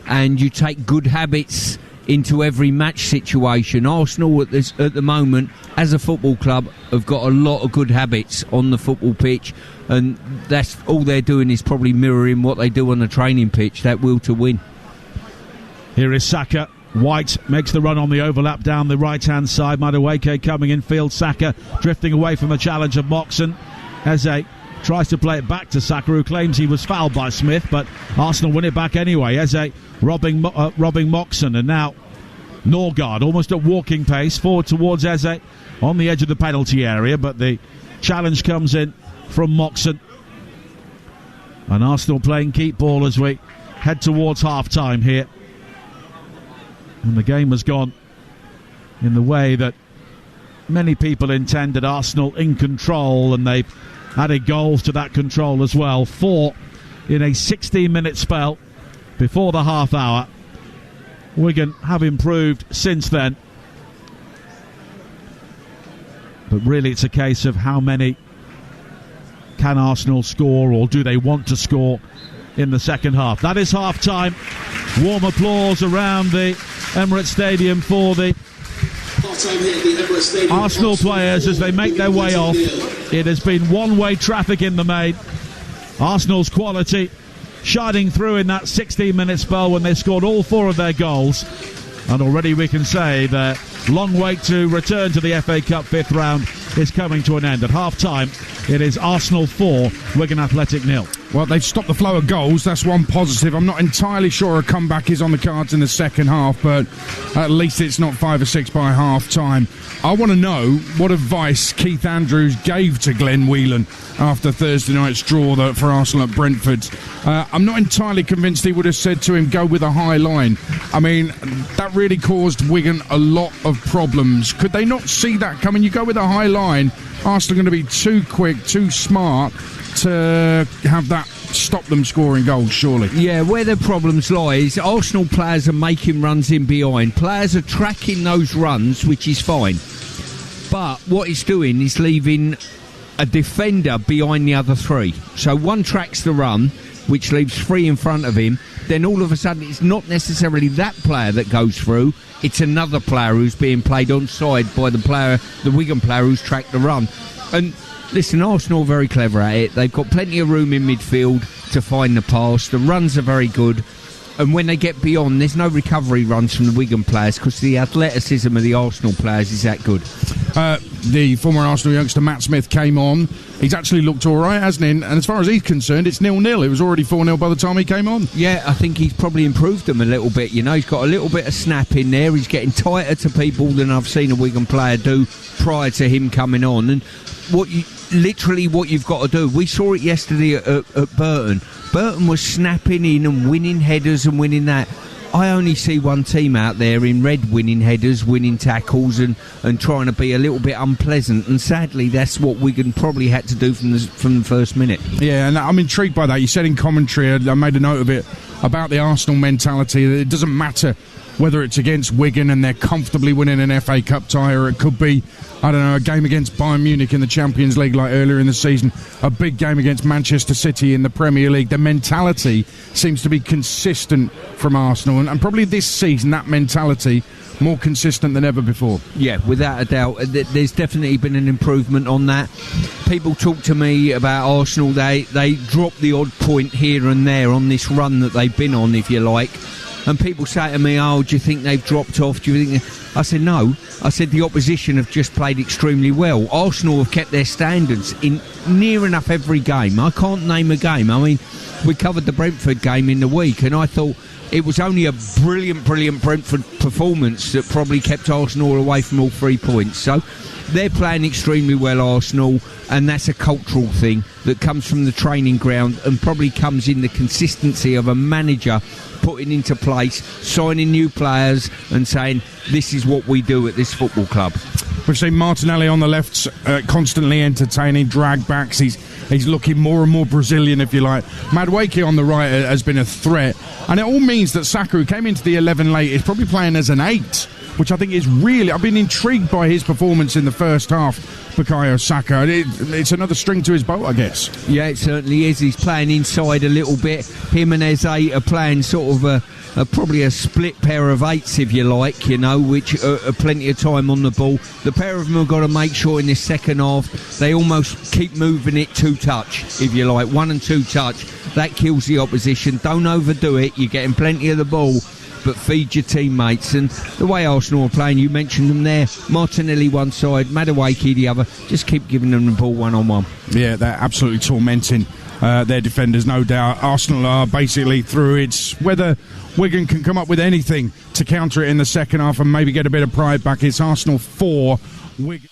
and you take good habits into every match situation. Arsenal at the moment, as a football club, have got a lot of good habits on the football pitch, and that's all they're doing is probably mirroring what they do on the training pitch, that will to win. Here is Saka. White makes the run on the overlap down the right-hand side. Madueke coming in field. Saka drifting away from the challenge of Moxon. Eze tries to play it back to Saka, who claims he was fouled by Smith, but Arsenal win it back anyway. Eze robbing Moxon, and now Norgard almost at walking pace forward towards Eze on the edge of the penalty area, but the challenge comes in from Moxon, and Arsenal playing keep ball as we head towards half-time here. And the game has gone in the way that many people intended. Arsenal in control, and they've added goals to that control as well. 4 in a 16-minute spell before the half hour. Wigan have improved since then, but really it's a case of how many can Arsenal score, or do they want to score in the second half. That is half time. Warm applause around the Emirates Stadium for the Arsenal players as they make their way off. It has been one-way traffic in the main. Arsenal's quality shining through in that 16-minute spell when they scored all 4 of their goals, and already we can say the long wait to return to the FA Cup 5th round is coming to an end. At half-time, it is Arsenal 4, Wigan Athletic 0. Well, they've stopped the flow of goals. That's one positive. I'm not entirely sure a comeback is on the cards in the second half, but at least it's not 5 or 6 by half-time. I want to know what advice Keith Andrews gave to Glenn Whelan after Thursday night's draw for Arsenal at Brentford. I'm not entirely convinced he would have said to him, go with a high line. I mean, that really caused Wigan a lot of problems. Could they not see that coming? You go with a high line, Arsenal are going to be too quick, too smart to have that stop them scoring goals, surely. Yeah, where the problems lie is Arsenal players are making runs in behind. Players are tracking those runs, which is fine. But what it's doing is leaving a defender behind the other 3. So one tracks the run, which leaves 3 in front of him, then all of a sudden it's not necessarily that player that goes through, it's another player who's being played onside by the Wigan player who's tracked the run. And listen, Arsenal are very clever at it. They've got plenty of room in midfield to find the pass. The runs are very good. And when they get beyond, there's no recovery runs from the Wigan players because the athleticism of the Arsenal players is that good. The former Arsenal youngster Matt Smith came on. He's actually looked all right, hasn't he? And as far as he's concerned, it's 0-0. It was already 4-0 by the time he came on. Yeah, I think he's probably improved them a little bit. You know, he's got a little bit of snap in there. He's getting tighter to people than I've seen a Wigan player do prior to him coming on. And what you've got to do, we saw it yesterday at Burton. Burton was snapping in and winning headers and winning that. I only see one team out there in red winning headers, winning tackles and trying to be a little bit unpleasant, and sadly that's what Wigan probably had to do from the first minute. Yeah, and I'm intrigued by that. You said in commentary, I made a note of it, about the Arsenal mentality, that it doesn't matter whether it's against Wigan and they're comfortably winning an FA Cup tie, or it could be, I don't know, a game against Bayern Munich in the Champions League like earlier in the season, a big game against Manchester City in the Premier League. The mentality seems to be consistent from Arsenal, and probably this season that mentality more consistent than ever before. Yeah, without a doubt. There's definitely been an improvement on that. People talk to me about Arsenal. They drop the odd point here and there on this run that they've been on, if you like. And people say to me, oh, do you think they've dropped off? Do you think? I said, no. I said the opposition have just played extremely well. Arsenal have kept their standards in near enough every game. I can't name a game. I mean, we covered the Brentford game in the week, and I thought it was only a brilliant Brentford performance that probably kept Arsenal away from all 3 points. So they're playing extremely well, Arsenal, and that's a cultural thing that comes from the training ground and probably comes in the consistency of a manager putting into place, signing new players and saying, this is what we do at this football club. We've seen Martinelli on the left, constantly entertaining, drag backs. He's looking more and more Brazilian, if you like. Madueke on the right has been a threat. And it all means that Saka, who came into the 11 late, is probably playing as an 8, which I think is really... I've been intrigued by his performance in the first half, Bukayo Saka. It's another string to his bow, I guess. Yeah, it certainly is. He's playing inside a little bit. Him and Eze are playing sort of probably a split pair of 8s, if you like, you know, which are plenty of time on the ball. The pair of them have got to make sure in this second half they almost keep moving it 2 touch, if you like, 1 and 2 touch. That kills the opposition. Don't overdo it. You're getting plenty of the ball, but feed your teammates. And the way Arsenal are playing, you mentioned them there, Martinelli one side, Madueke the other, just keep giving them the ball one-on-one. Yeah, they're absolutely tormenting their defenders, no doubt. Arsenal are basically through. It's whether Wigan can come up with anything to counter it in the second half and maybe get a bit of pride back. It's Arsenal 4, Wigan...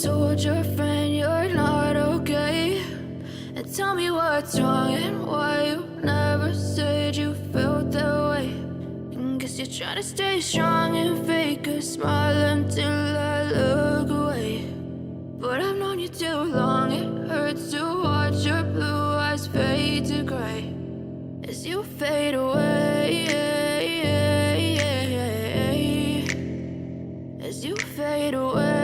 told your friend you're not okay, and tell me what's wrong and why you never said you felt that way. And guess you're trying to stay strong and fake a smile until I look away. you too long. It hurts to watch your blue eyes fade to gray as you fade away. As you fade away.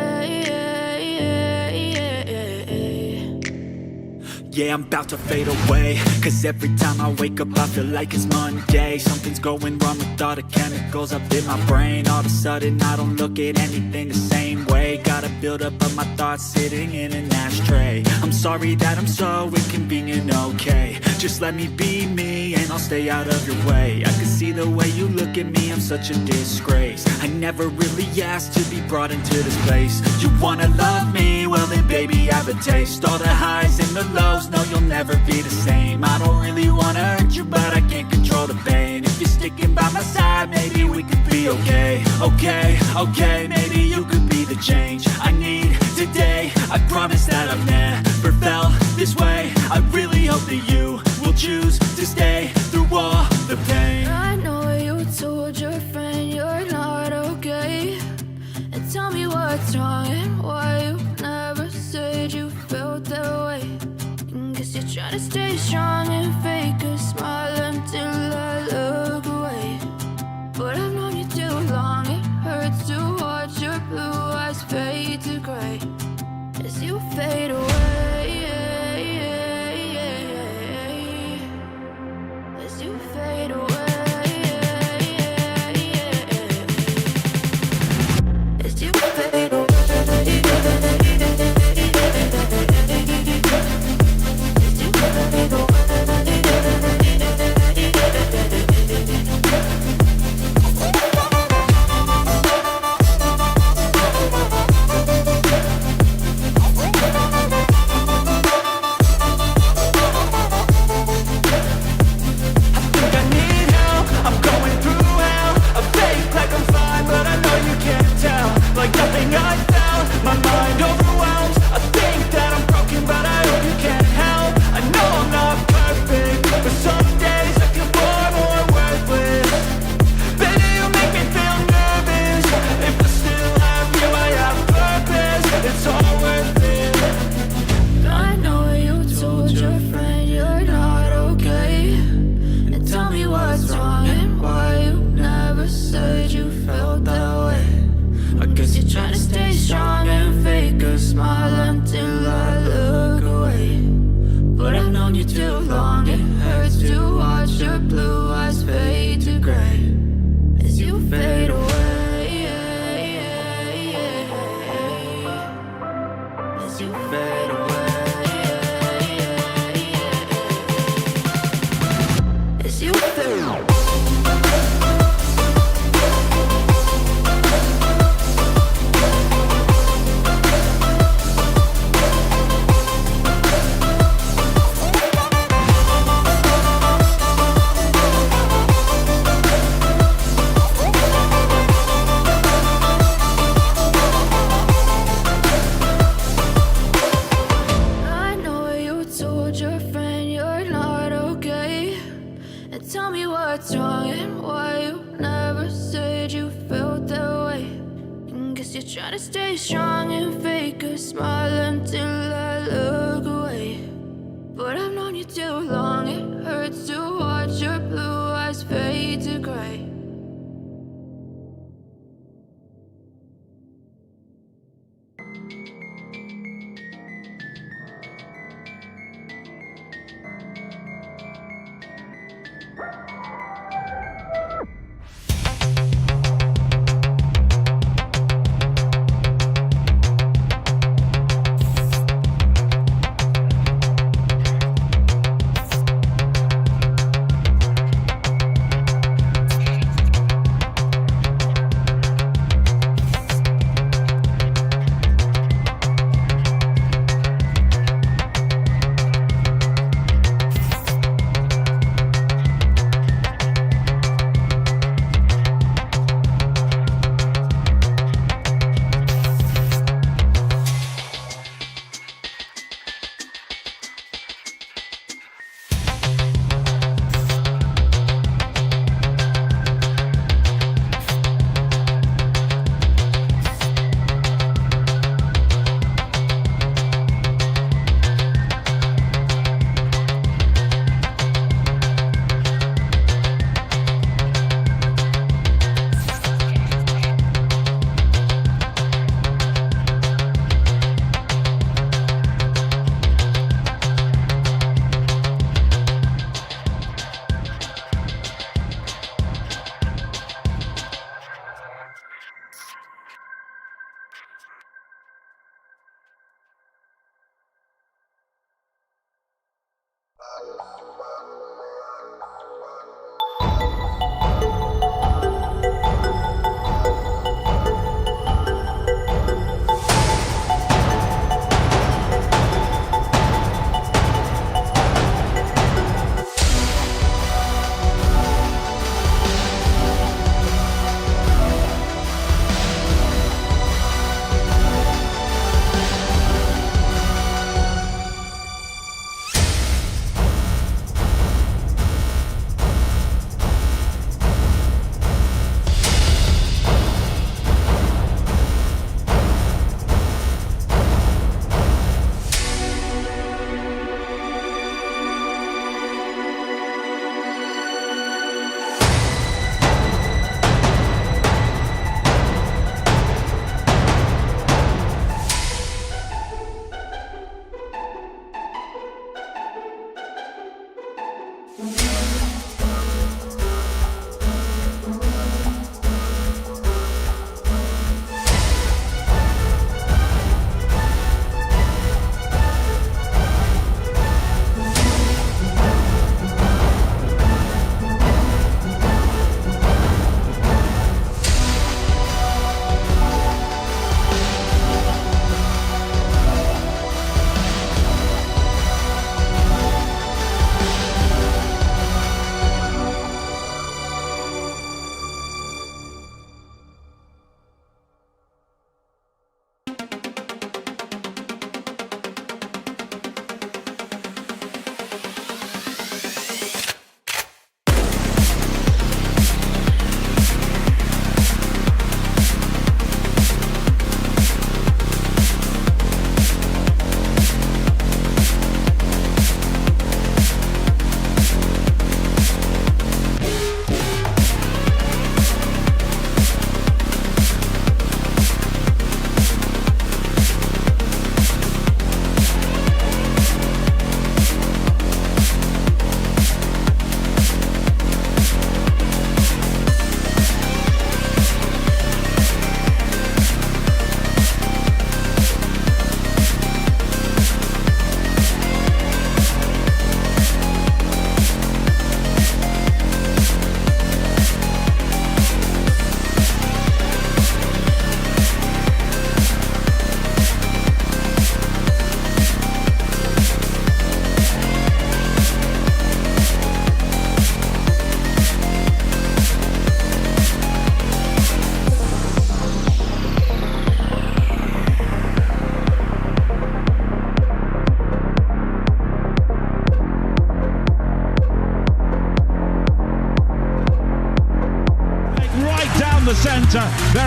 Yeah, I'm about to fade away, cause every time I wake up I feel like it's Monday. Something's going wrong with all the chemicals up in my brain. All of a sudden I don't look at anything the same way. Got a build up of my thoughts sitting in an ashtray. I'm sorry that I'm so inconvenient, okay. Just let me be me and I'll stay out of your way. I can see the way you look at me, I'm such a disgrace. I never really asked to be brought into this place. You wanna love me? Well then baby have a taste. All the highs and the lows, no you'll never be the same. I don't really wanna hurt you but I can't control the pain. If you're sticking by my side maybe we could be okay. Okay, maybe you could be the change I need today. I promise that I've never felt this way. I really hope that you will choose to stay through all the pain. I know you told your friend you're not okay, and tell me what's wrong and why you never said you felt that way. Guess you're trying to stay strong and fake a smile until I look away. But I've known you too long, it hurts to watch your blue eyes fade to gray as you fade away. As you fade away. As you fade away.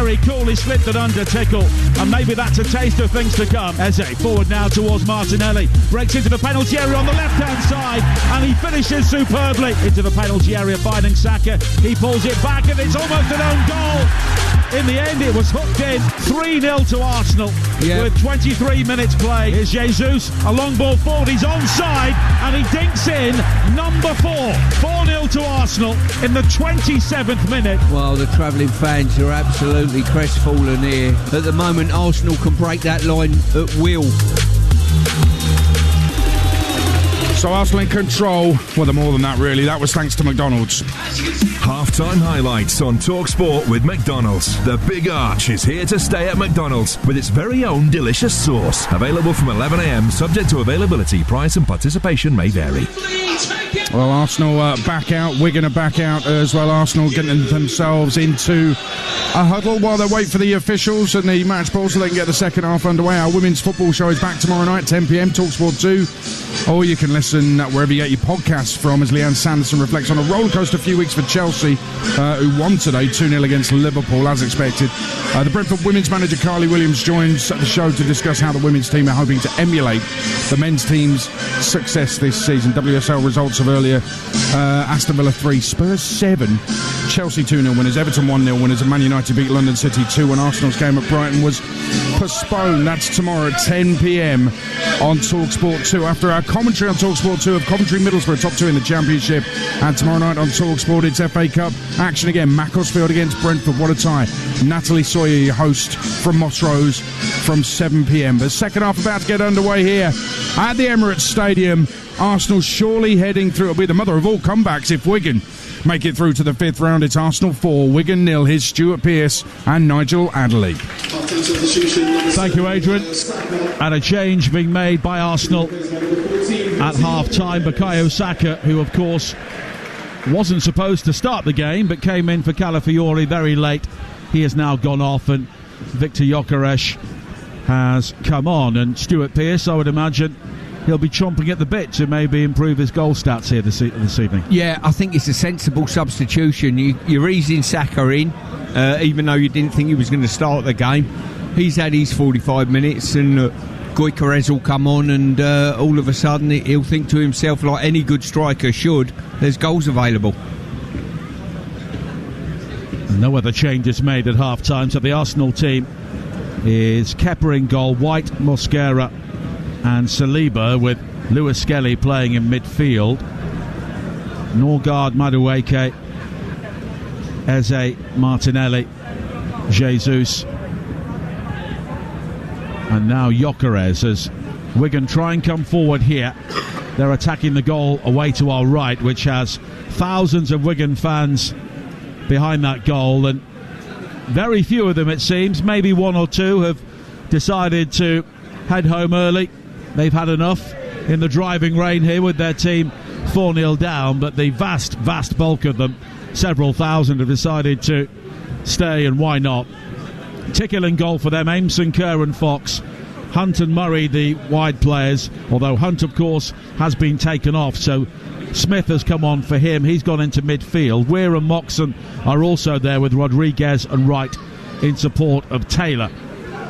very coolly slipped it under Tickle, and maybe that's a taste of things to come. Eze forward now towards Martinelli, breaks into the penalty area on the left-hand side, and he finishes superbly into the penalty area, finding Saka. He pulls it back, and it's almost an own goal. In the end, it was hooked in. 3-0 to Arsenal with 23 minutes play. Here's Jesus, a long ball forward, he's onside, and he dinks in number 4. 4-0 to Arsenal in the 27th minute. Well, the travelling fans are absolutely crestfallen here. At the moment, Arsenal can break that line at will. So Arsenal in control. Well, they're more than that, really. That was thanks to McDonald's. Half-time highlights on TalkSport with McDonald's. The Big Arch is here to stay at McDonald's with its very own delicious sauce. Available from 11 a.m, subject to availability. Price and participation may vary. Well, Arsenal back out. Wigan are back out as well. Arsenal getting themselves into a huddle while they wait for the officials and the match ball so they can get the second half underway. Our women's football show is back tomorrow night, 10 p.m, TalkSport 2. Or you can listen wherever you get your podcasts from as Leanne Sanderson reflects on a rollercoaster few weeks for Chelsea, who won today 2-0 against Liverpool, as expected. The Brentford women's manager Carly Williams joins the show to discuss how the women's team are hoping to emulate the men's team's success this season. WSL results of earlier: Aston Villa 3, Spurs 7, Chelsea 2-0 winners, Everton 1-0 winners, and Man United beat London City 2. And Arsenal's game at Brighton was postponed. That's tomorrow at 10 p.m. on TalkSport 2. After our commentary on TalkSport 2 of Coventry Middlesbrough, top 2 in the Championship, and tomorrow night on TalkSport it's FA Cup action again. Macclesfield against Brentford. What a tie. Natalie Sawyer, your host from Moss Rose, from 7 p.m. The second half about to get underway here at the Emirates Stadium. Arsenal surely heading through. It'll be the mother of all comebacks if Wigan make it through to the 5th round. It's Arsenal 4, Wigan 0. Here's Stuart Pearce and Nigel Adderley. Thank you, Adrian. And a change being made by Arsenal at half-time. Bukayo Saka, who of course wasn't supposed to start the game but came in for Calafiori very late. He has now gone off, and Victor Gyökeres has come on. And Stuart Pearce, I would imagine he'll be chomping at the bit to maybe improve his goal stats here this evening. Yeah, I think it's a sensible substitution. You're easing Saka in, even though you didn't think he was going to start the game. He's had his 45 minutes, and Gyökeres will come on, and all of a sudden he'll think to himself, like any good striker should, there's goals available. No other changes made at half-time, so the Arsenal team is Kepa in goal, White, Mosquera and Saliba, with Lewis Skelly playing in midfield. Norgard, Madueke, Eze, Martinelli, Jesus, and now Gyökeres as Wigan try and come forward here. They're attacking the goal away to our right, which has thousands of Wigan fans behind that goal, and very few of them, it seems, maybe one or two, have decided to head home early. They've had enough in the driving rain here with their team 4-0 down, but the vast bulk of them, several thousand, have decided to stay, and why not? Tickle in goal for them, Aimson, Kerr and Fox. Hunt and Murray the wide players, although Hunt of course has been taken off, so Smith has come on for him. He's gone into midfield. Weir and Moxon are also there with Rodriguez and Wright in support of Taylor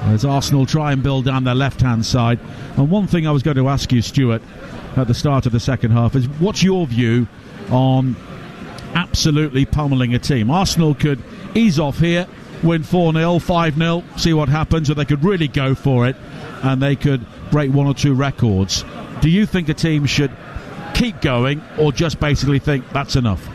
as Arsenal try and build down their left-hand side. And one thing I was going to ask you, Stuart, at the start of the second half is, what's your view on absolutely pummelling a team? Arsenal could ease off here, win 4-0, 5-0, see what happens, or they could really go for it and they could break one or two records. Do you think a team should keep going, or just basically think that's enough?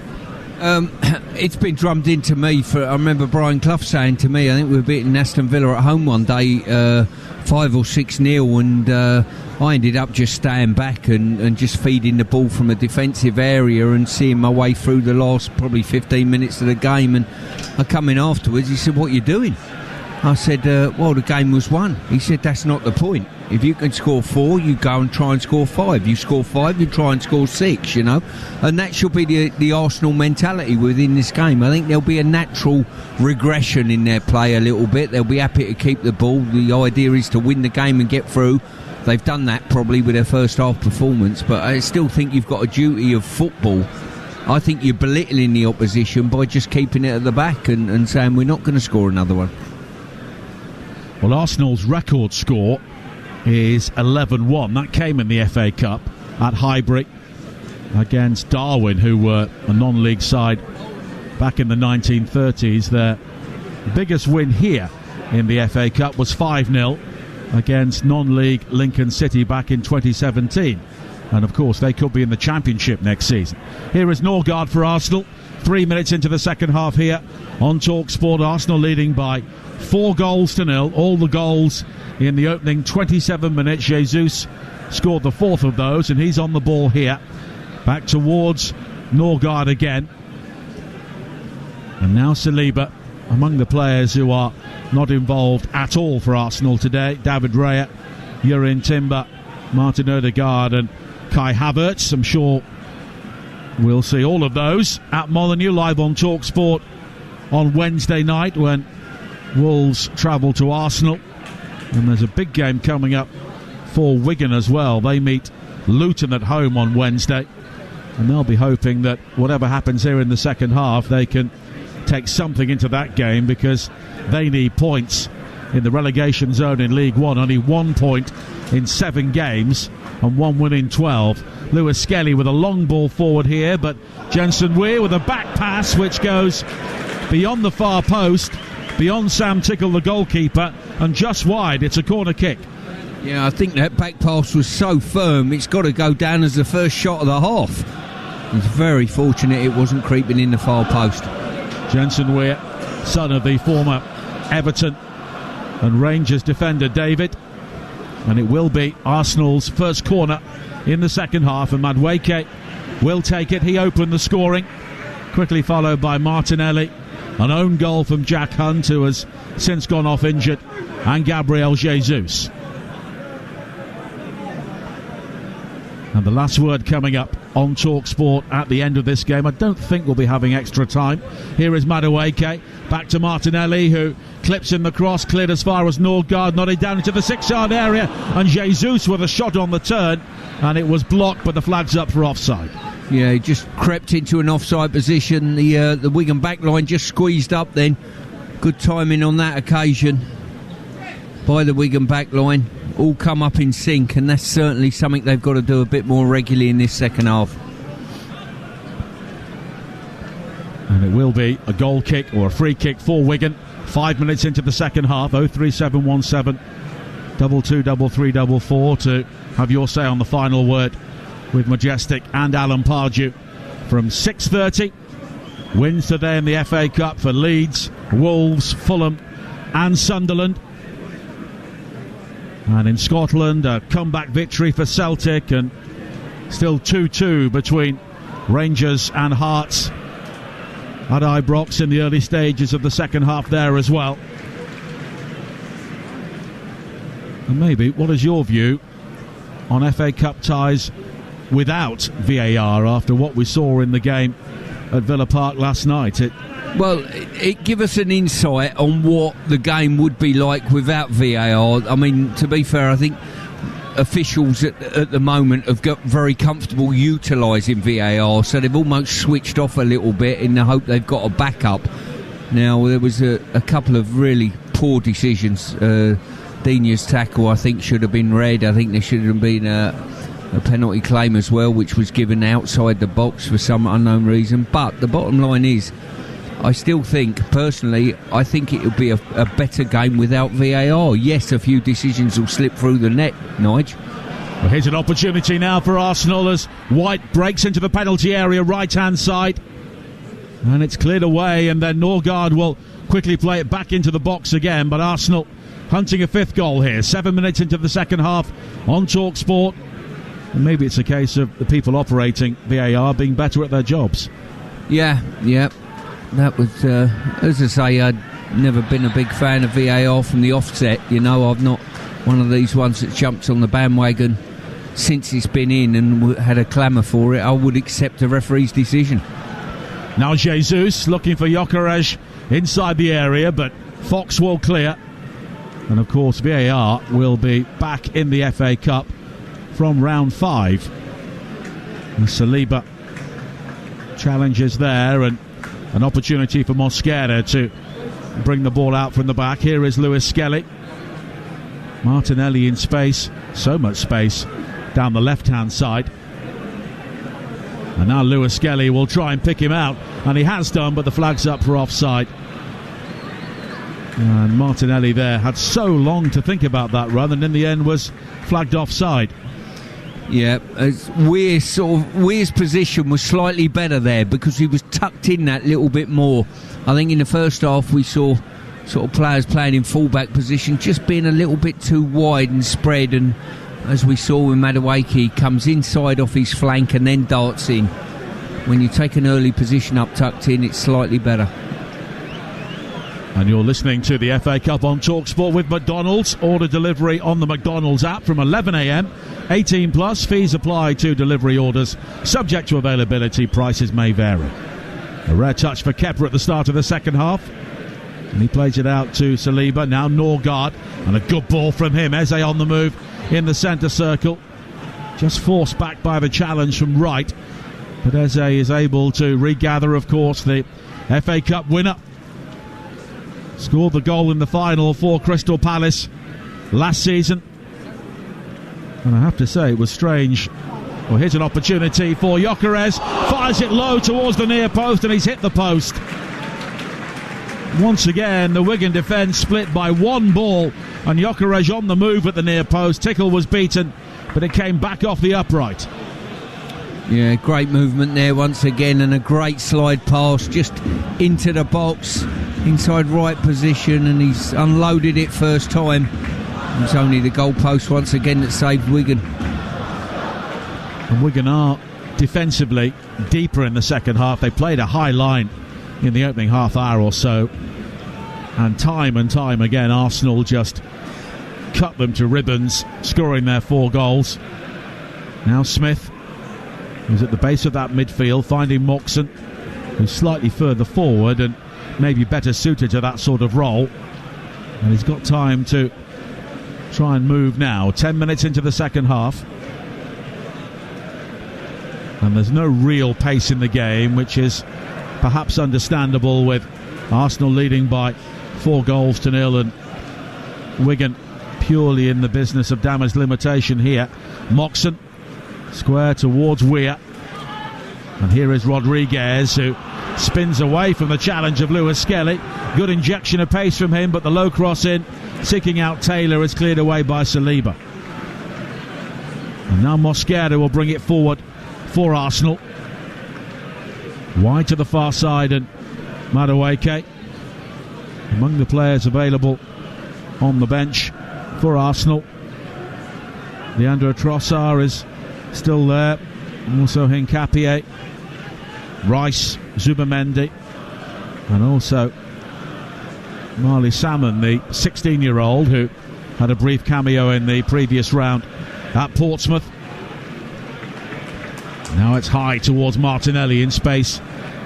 It's been drummed into me I remember Brian Clough saying to me, I think we were beating Aston Villa at home one day 5 or 6-0, and I ended up just staying back and just feeding the ball from a defensive area and seeing my way through the last probably 15 minutes of the game. And I come in afterwards, he said, "What are you doing?" I said, well, the game was won. He said, "That's not the point. If you can score 4, you go and try and score 5. You score 5, you try and score 6, you know." And that should be the Arsenal mentality within this game. I think there'll be a natural regression in their play a little bit. They'll be happy to keep the ball. The idea is to win the game and get through. They've done that probably with their first half performance, but I still think you've got a duty of football. I think you're belittling the opposition by just keeping it at the back and saying we're not going to score another one. Well, Arsenal's record score is 11-1. That came in the FA Cup at Highbury against Darwin, who were a non-league side back in the 1930s. Their biggest win here in the FA Cup was 5-0 against non-league Lincoln City back in 2017. And of course they could be in the Championship next season. Here is Norgard for Arsenal. 3 minutes into the second half here on TalkSport. Arsenal leading by 4-0. All the goals in the opening 27 minutes. Jesus scored the fourth of those, and he's on the ball here. Back towards Norgard again. And now Saliba among the players who are not involved at all for Arsenal today. David Raya, Jurrien Timber, Martin Odegaard and Kai Havertz. I'm sure we'll see all of those at Molineux live on TalkSport on Wednesday night when Wolves travel to Arsenal. And there's a big game coming up for Wigan as well. They meet Luton at home on Wednesday, and they'll be hoping that whatever happens here in the second half, they can take something into that game, because they need points in the relegation zone in League One. Only 1 point in 7 games and 1 win in 12. Lewis Skelly with a long ball forward here, but Jensen Weir with a back pass which goes beyond the far post, beyond Sam Tickle the goalkeeper, and just wide. It's a corner kick. Yeah, I think that back pass was so firm, it's got to go down as the first shot of the half. It's very fortunate it wasn't creeping in the far post. Jensen Weir, son of the former Everton and Rangers defender David, and it will be Arsenal's first corner in the second half, and Madueke will take it. He opened the scoring, quickly followed by Martinelli, an own goal from Jack Hunt, who has since gone off injured, and Gabriel Jesus. And the last word coming up on TalkSport at the end of this game. I don't think we'll be having extra time. Here is Madueke, back to Martinelli, who clips in the cross, cleared as far as Norgard, nodded down into the 6-yard area, and Jesus with a shot on the turn, and it was blocked, but the flag's up for offside. Yeah, he just crept into an offside position. The Wigan backline just squeezed up then. Good timing on that occasion by the Wigan backline. All come up in sync, and that's certainly something they've got to do a bit more regularly in this second half. And it will be a goal kick or a free kick for Wigan. 5 minutes into the second half. 03717 223344 to have your say on the final word with Majestic and Alan Pardew. From 6:30, wins today in the FA Cup for Leeds, Wolves, Fulham and Sunderland. And in Scotland, a comeback victory for Celtic, and still 2-2 between Rangers and Hearts at Ibrox in the early stages of the second half there as well. And maybe, what is your view on FA Cup ties without VAR after what we saw in the game at Villa Park last night? It give us an insight on what the game would be like without VAR. I mean, to be fair, I think officials at the moment have got very comfortable utilising VAR, so they've almost switched off a little bit in the hope they've got a backup. Now, there was a couple of really poor decisions. Dinia's tackle, I think, should have been red. I think there should have been a penalty claim as well, which was given outside the box for some unknown reason. But the bottom line is, I still think, personally, I think it would be a better game without VAR. Yes, a few decisions will slip through the net, Nige. Well, here's an opportunity now for Arsenal as White breaks into the penalty area, right-hand side. And it's cleared away, and then Norgard will quickly play it back into the box again. But Arsenal hunting a fifth goal here. 7 minutes into the second half on TalkSport. And maybe it's a case of the people operating VAR being better at their jobs. Yeah. That was, as I say, I'd never been a big fan of VAR from the offset. You know, I'm not one of these ones that jumps on the bandwagon since it's been in and had a clamour for it. I would accept a referee's decision. Now Jesus looking for Gyökeres inside the area, but Fox will clear. And of course VAR will be back in the FA Cup from round 5. And Saliba challenges there, and an opportunity for Mosquera to bring the ball out from the back. Here is Lewis Skelly. Martinelli in space, so much space down the left-hand side. And now Lewis Skelly will try and pick him out, and he has done, but the flag's up for offside. And Martinelli there had so long to think about that run, and in the end was flagged offside. Yeah, Weir's position was slightly better there because he was tucked in that little bit more. I think in the first half we saw sort of players playing in fullback position, just being a little bit too wide and spread, and as we saw with Madueke, comes inside off his flank and then darts in. When you take an early position up tucked in, it's slightly better. And you're listening to the FA Cup on TalkSport with McDonald's. Order delivery on the McDonald's app from 11 a.m. 18 plus. Fees apply to delivery orders. Subject to availability. Prices may vary. A rare touch for Kepa at the start of the second half. And he plays it out to Saliba. Now Norgard. And a good ball from him. Eze on the move in the centre circle. Just forced back by the challenge from right. But Eze is able to regather, of course, the FA Cup winner. Scored the goal in the final for Crystal Palace last season. And I have to say, it was strange. Well, here's an opportunity for Gyökeres. Fires it low towards the near post, and he's hit the post. Once again, the Wigan defence split by one ball, and Gyökeres on the move at the near post. Tickle was beaten, but it came back off the upright. Yeah, great movement there once again, and a great slide pass just into the box, inside right position, and he's unloaded it first time. It was only the goalpost once again that saved Wigan. And Wigan are defensively deeper in the second half. They played a high line in the opening half hour or so, and time again Arsenal just cut them to ribbons, scoring their 4 goals. Now Smith, who's at the base of that midfield, finding Moxon, who's slightly further forward and maybe better suited to that sort of role. And he's got time to try and move now. 10 minutes into the second half. And there's no real pace in the game, which is perhaps understandable with Arsenal leading by 4-0 and Wigan purely in the business of damage limitation here. Moxon square towards Weir, and here is Rodriguez, who spins away from the challenge of Lewis Skelly. Good injection of pace from him, but the low cross in, seeking out Taylor, is cleared away by Saliba. And now Mosquera will bring it forward for Arsenal. Wide to the far side, and Madueke among the players available on the bench for Arsenal. Leandro Trossard is still there, and also Hincapié, Rice, Zubamendi, and also Marley Salmon, the 16-year-old who had a brief cameo in the previous round at Portsmouth. Now it's high towards Martinelli in space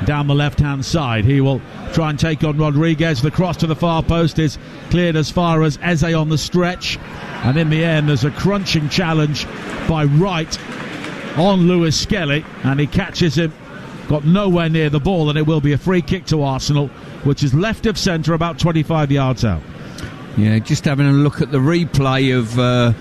down the left-hand side. He will try and take on Rodriguez. The cross to the far post is cleared as far as Eze on the stretch, and in the end there's a crunching challenge by Wright on Lewis Skelly, and he catches him, got nowhere near the ball, and it will be a free kick to Arsenal, which is left of centre about 25 yards out. Yeah, just having a look at the replay of the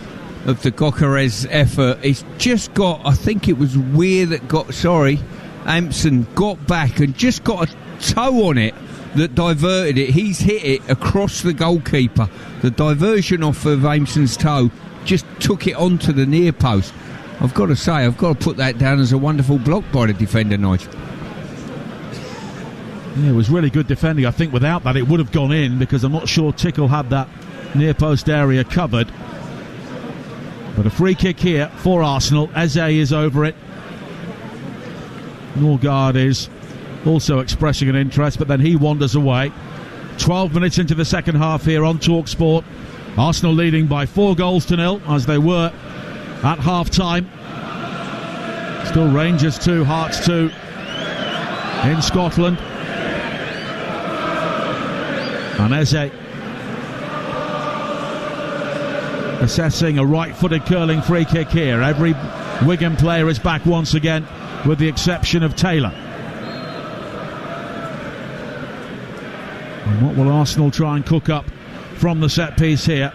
Gyökeres effort. It's just got, I think it was Weir that Ampson got back and just got a toe on it that diverted it. He's hit it across the goalkeeper. The diversion off of Ampson's toe just took it onto the near post. I've got to say, I've got to put that down as a wonderful block by the defender, Nigel. Yeah, it was really good defending. I think without that it would have gone in, because I'm not sure Tickle had that near post area covered. But a free kick here for Arsenal. Eze is over it. Norgard is also expressing an interest, but then he wanders away. 12 minutes into the second half here on TalkSport. Arsenal leading by 4-0 as they were at half-time. Still Rangers 2, Hearts 2 in Scotland. And Eze assessing a right-footed curling free kick here. Every Wigan player is back once again, with the exception of Taylor. And what will Arsenal try and cook up from the set piece here?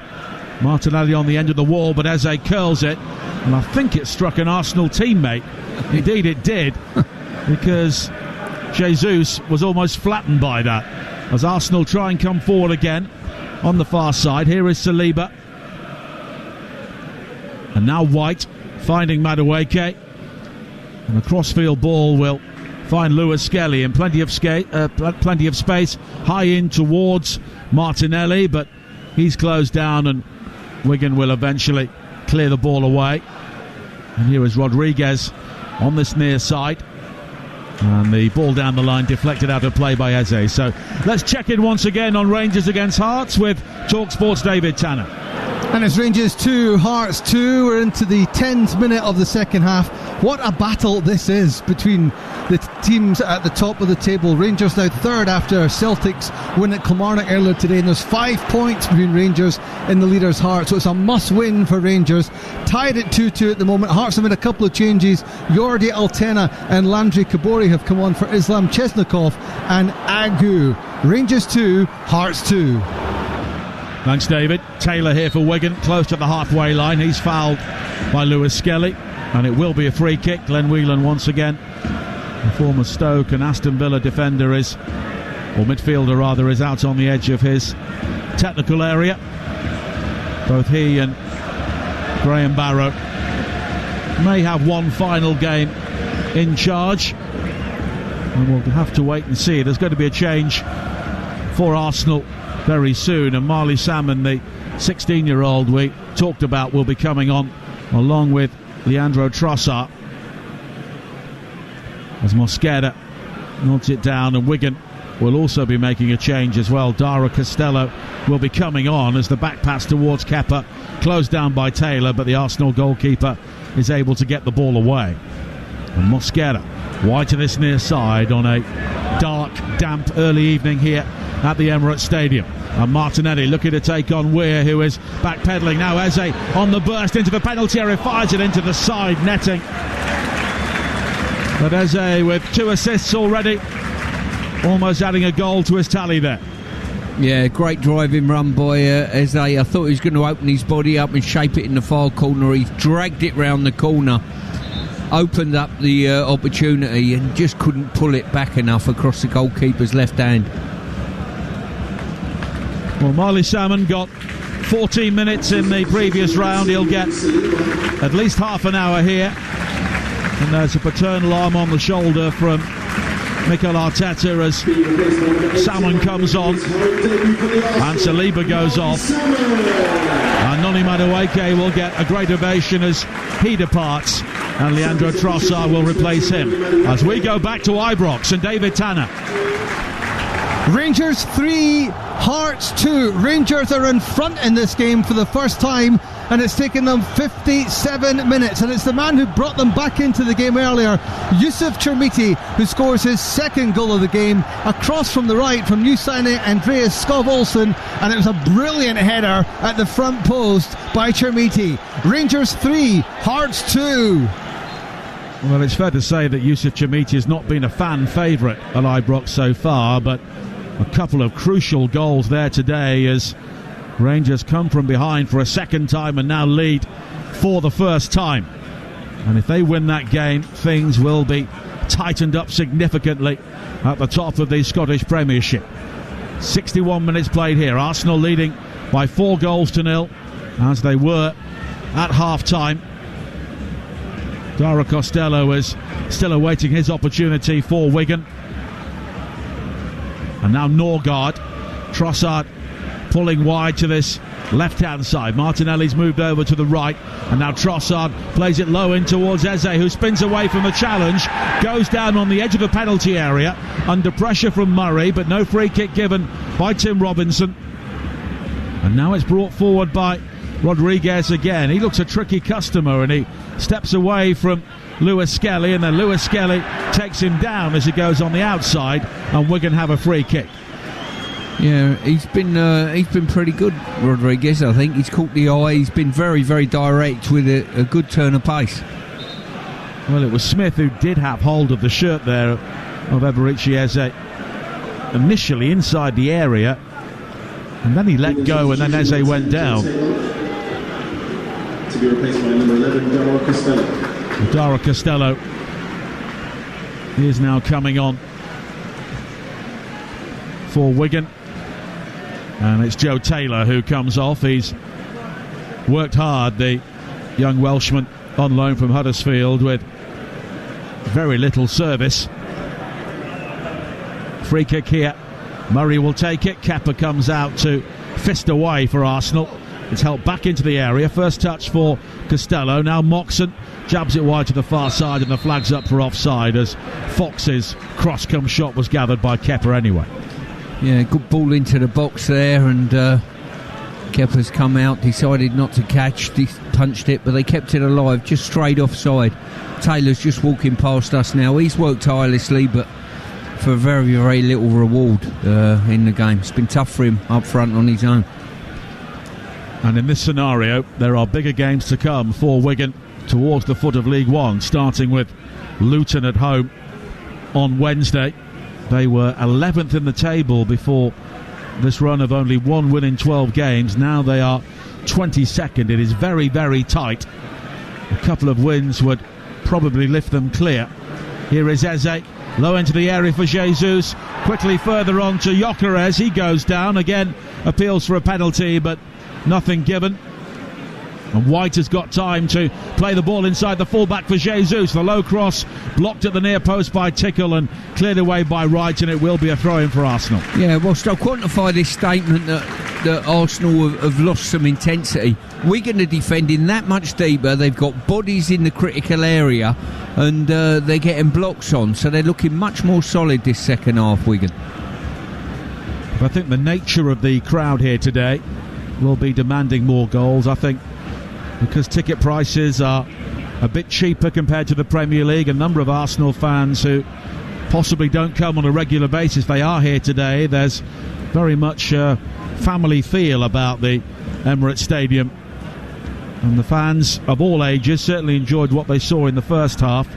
Martinelli on the end of the wall, but Eze curls it, and I think it struck an Arsenal teammate. Indeed it did, because Jesus was almost flattened by that. As Arsenal try and come forward again on the far side, here is Saliba. And now White finding Madueke. And a crossfield ball will find Lewis Skelly in plenty of space, high in towards Martinelli, but he's closed down and Wigan will eventually clear the ball away. And here is Rodriguez on this near side, and the ball down the line deflected out of play by Eze. So let's check in once again on Rangers against Hearts with TalkSport's David Tanner. And it's Rangers 2, Hearts 2. We're into the 10th minute of the second half. What a battle this is between the teams at the top of the table. Rangers now third after Celtic's win at Kilmarnock earlier today, and there's 5 points between Rangers and the leaders Hearts, so it's a must-win for Rangers. Tied at 2-2 at the moment. Hearts have made a couple of changes. Jordi Altena and Landry Kabori have come on for Islam Chesnikov and Agu. Rangers 2, Hearts 2. Thanks, David. Taylor here for Wigan, close to the halfway line. He's fouled by Lewis Skelly, and it will be a free kick. Glenn Whelan once again. The former Stoke and Aston Villa defender is, or midfielder rather, is out on the edge of his technical area. Both he and Graham Barrow may have one final game in charge, and we'll have to wait and see. There's going to be a change for Arsenal very soon, and Marley Salmon, the 16-year-old we talked about, will be coming on along with Leandro Trossard as Mosquera nods it down, and Wigan will also be making a change as well. Dara Costello will be coming on as the back pass towards Kepa, closed down by Taylor, but the Arsenal goalkeeper is able to get the ball away. And Mosquera wide to this near side on a dark, damp early evening here at the Emirates Stadium. And Martinelli looking to take on Weir, who is backpedaling now. Eze on the burst into the penalty area, fires it into the side netting. But Eze with 2 assists already, almost adding a goal to his tally there. Yeah, great driving run by Eze. I thought he was going to open his body up and shape it in the far corner. He's dragged it round the corner, opened up the opportunity, and just couldn't pull it back enough across the goalkeeper's left hand. Well, Marley Salmon got 14 minutes in the previous round. He'll get at least half an hour here. And there's a paternal arm on the shoulder from Mikel Arteta as Salmon comes on. And Saliba goes off. And Noni Madueke will get a great ovation as he departs. And Leandro Trossard will replace him. As we go back to Ibrox and David Tanner. Rangers 3, Hearts 2. Rangers are in front in this game for the first time, and it's taken them 57 minutes, and it's the man who brought them back into the game earlier, Yusuf Chermiti, who scores his second goal of the game. A cross from the right from new signing Andreas Skov Olsen, and it was a brilliant header at the front post by Chermiti. Rangers 3, Hearts 2. Well, it's fair to say that Yusuf Chermiti has not been a fan favourite at Ibrox so far, but a couple of crucial goals there today as Rangers come from behind for a second time and now lead for the first time. And if they win that game, things will be tightened up significantly at the top of the Scottish Premiership. 61 minutes played here. Arsenal leading by 4-0 as they were at half-time. Dara Costello is still awaiting his opportunity for Wigan. And now Norgard. Trossard pulling wide to this left-hand side. Martinelli's moved over to the right. And now Trossard plays it low in towards Eze, who spins away from the challenge. Goes down on the edge of the penalty area. Under pressure from Murray, but no free kick given by Tim Robinson. And now it's brought forward by Rodriguez again. He looks a tricky customer, and he steps away from Lewis Skelly, and then Lewis Skelly takes him down as he goes on the outside, and Wigan have a free kick. Yeah, he's been pretty good, Rodriguez. I think he's caught the eye. He's been very, very direct with a good turn of pace. Well, it was Smith who did have hold of the shirt there of Eberici Eze initially inside the area, and then he let go, and then Eze went down. to be replaced by number 11, Dara Costello. Dara Costello is now coming on for Wigan, and it's Joe Taylor who comes off. He's worked hard, the young Welshman on loan from Huddersfield, with very little service. Free kick here. Murray will take it. Kepa comes out to fist away for Arsenal. It's helped back into the area. First touch for Costello. Now Moxon jabs it wide to the far side, and the flag's up for offside as Fox's cross-come shot was gathered by Kepa anyway. Yeah, good ball into the box there, and Kepa's come out, decided not to catch, punched it, but they kept it alive, just straight offside. Taylor's just walking past us now. He's worked tirelessly, but for very, very little reward in the game. It's been tough for him up front on his own. And in this scenario, there are bigger games to come for Wigan towards the foot of League One, starting with Luton at home on Wednesday. They were 11th in the table before this run of only one win in 12 games. Now they are 22nd. It is very, very tight. A couple of wins would probably lift them clear. Here is Eze, low into the area for Jesus. Quickly further on to Gyökeres. He goes down again, appeals for a penalty, but nothing given. And White has got time to play the ball inside the fullback for Jesus. The low cross blocked at the near post by Tickle and cleared away by Wright, and it will be a throw-in for Arsenal. Yeah, whilst I'll quantify this statement that Arsenal have lost some intensity, Wigan are defending that much deeper. They've got bodies in the critical area, and they're getting blocks on, so they're looking much more solid this second half, Wigan. I think the nature of the crowd here today will be demanding more goals. I think because ticket prices are a bit cheaper compared to the Premier League, a number of Arsenal fans who possibly don't come on a regular basis, they are here today. There's very much a family feel about the Emirates Stadium, and the fans of all ages certainly enjoyed what they saw in the first half.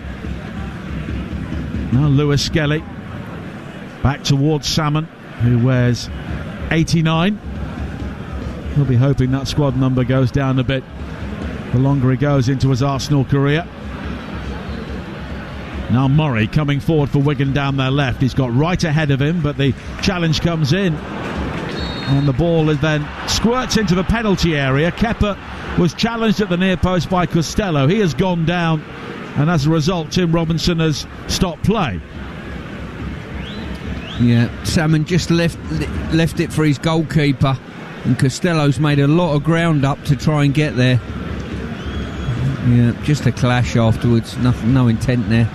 Now Lewis Skelly back towards Salmon, who wears 89. He'll be hoping that squad number goes down a bit the longer he goes into his Arsenal career. Now Murray coming forward for Wigan down their left. He's got right ahead of him, but the challenge comes in, and the ball is then squirts into the penalty area. Kepa was challenged at the near post by Costello. He has gone down, and as a result Tim Robinson has stopped play. Yeah, Salmon just left it for his goalkeeper, and Costello's made a lot of ground up to try and get there. Yeah, just a clash afterwards. No intent there.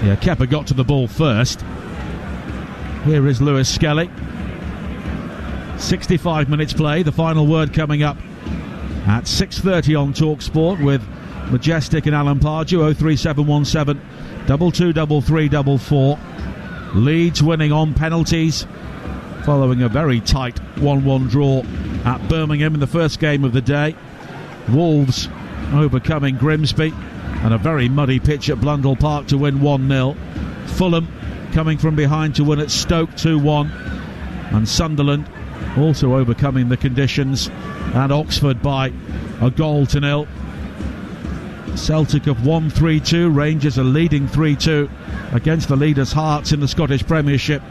Yeah, Kepa got to the ball first. Here is Lewis Skelly. 65 minutes play. The final word coming up at 6:30 on TalkSport with Majestic and Alan Pardew. 03717 223344. Leeds winning on penalties following a very tight 1-1 draw at Birmingham in the first game of the day. Wolves overcoming Grimsby, and a very muddy pitch at Blundell Park to win 1-0. Fulham coming from behind to win at Stoke 2-1, and Sunderland also overcoming the conditions at Oxford by a 1-0. Celtic have won 3-2. Rangers are leading 3-2 against the leaders Hearts in the Scottish Premiership,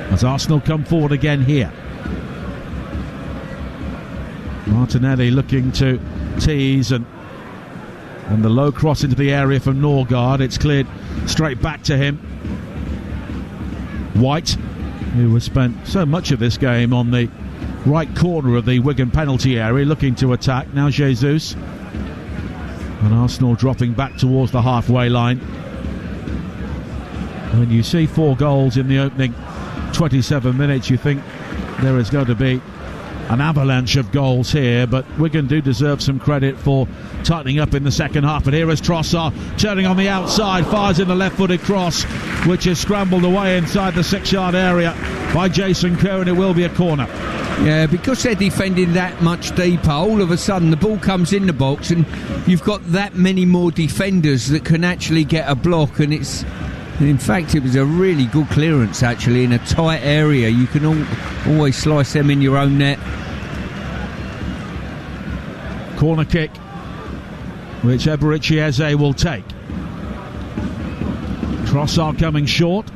as Arsenal come forward again here. Martinelli looking to tease, and the low cross into the area from Norgard. It's cleared straight back to him. White, who has spent so much of this game on the right corner of the Wigan penalty area, looking to attack. Now Jesus, and Arsenal dropping back towards the halfway line. When you see 4 goals in the opening 27 minutes, you think there is going to be an avalanche of goals here, but Wigan do deserve some credit for tightening up in the second half. But here is Trossard turning on the outside, fires in the left-footed cross, which is scrambled away inside the 6-yard area by Jason Kerr, and it will be a corner. Yeah, because they're defending that much deeper, all of a sudden the ball comes in the box, and you've got that many more defenders that can actually get a block, and it's... In fact, it was a really good clearance, actually, in a tight area. You can always slice them in your own net. Corner kick, which Eberechi Eze will take. Trossard coming short.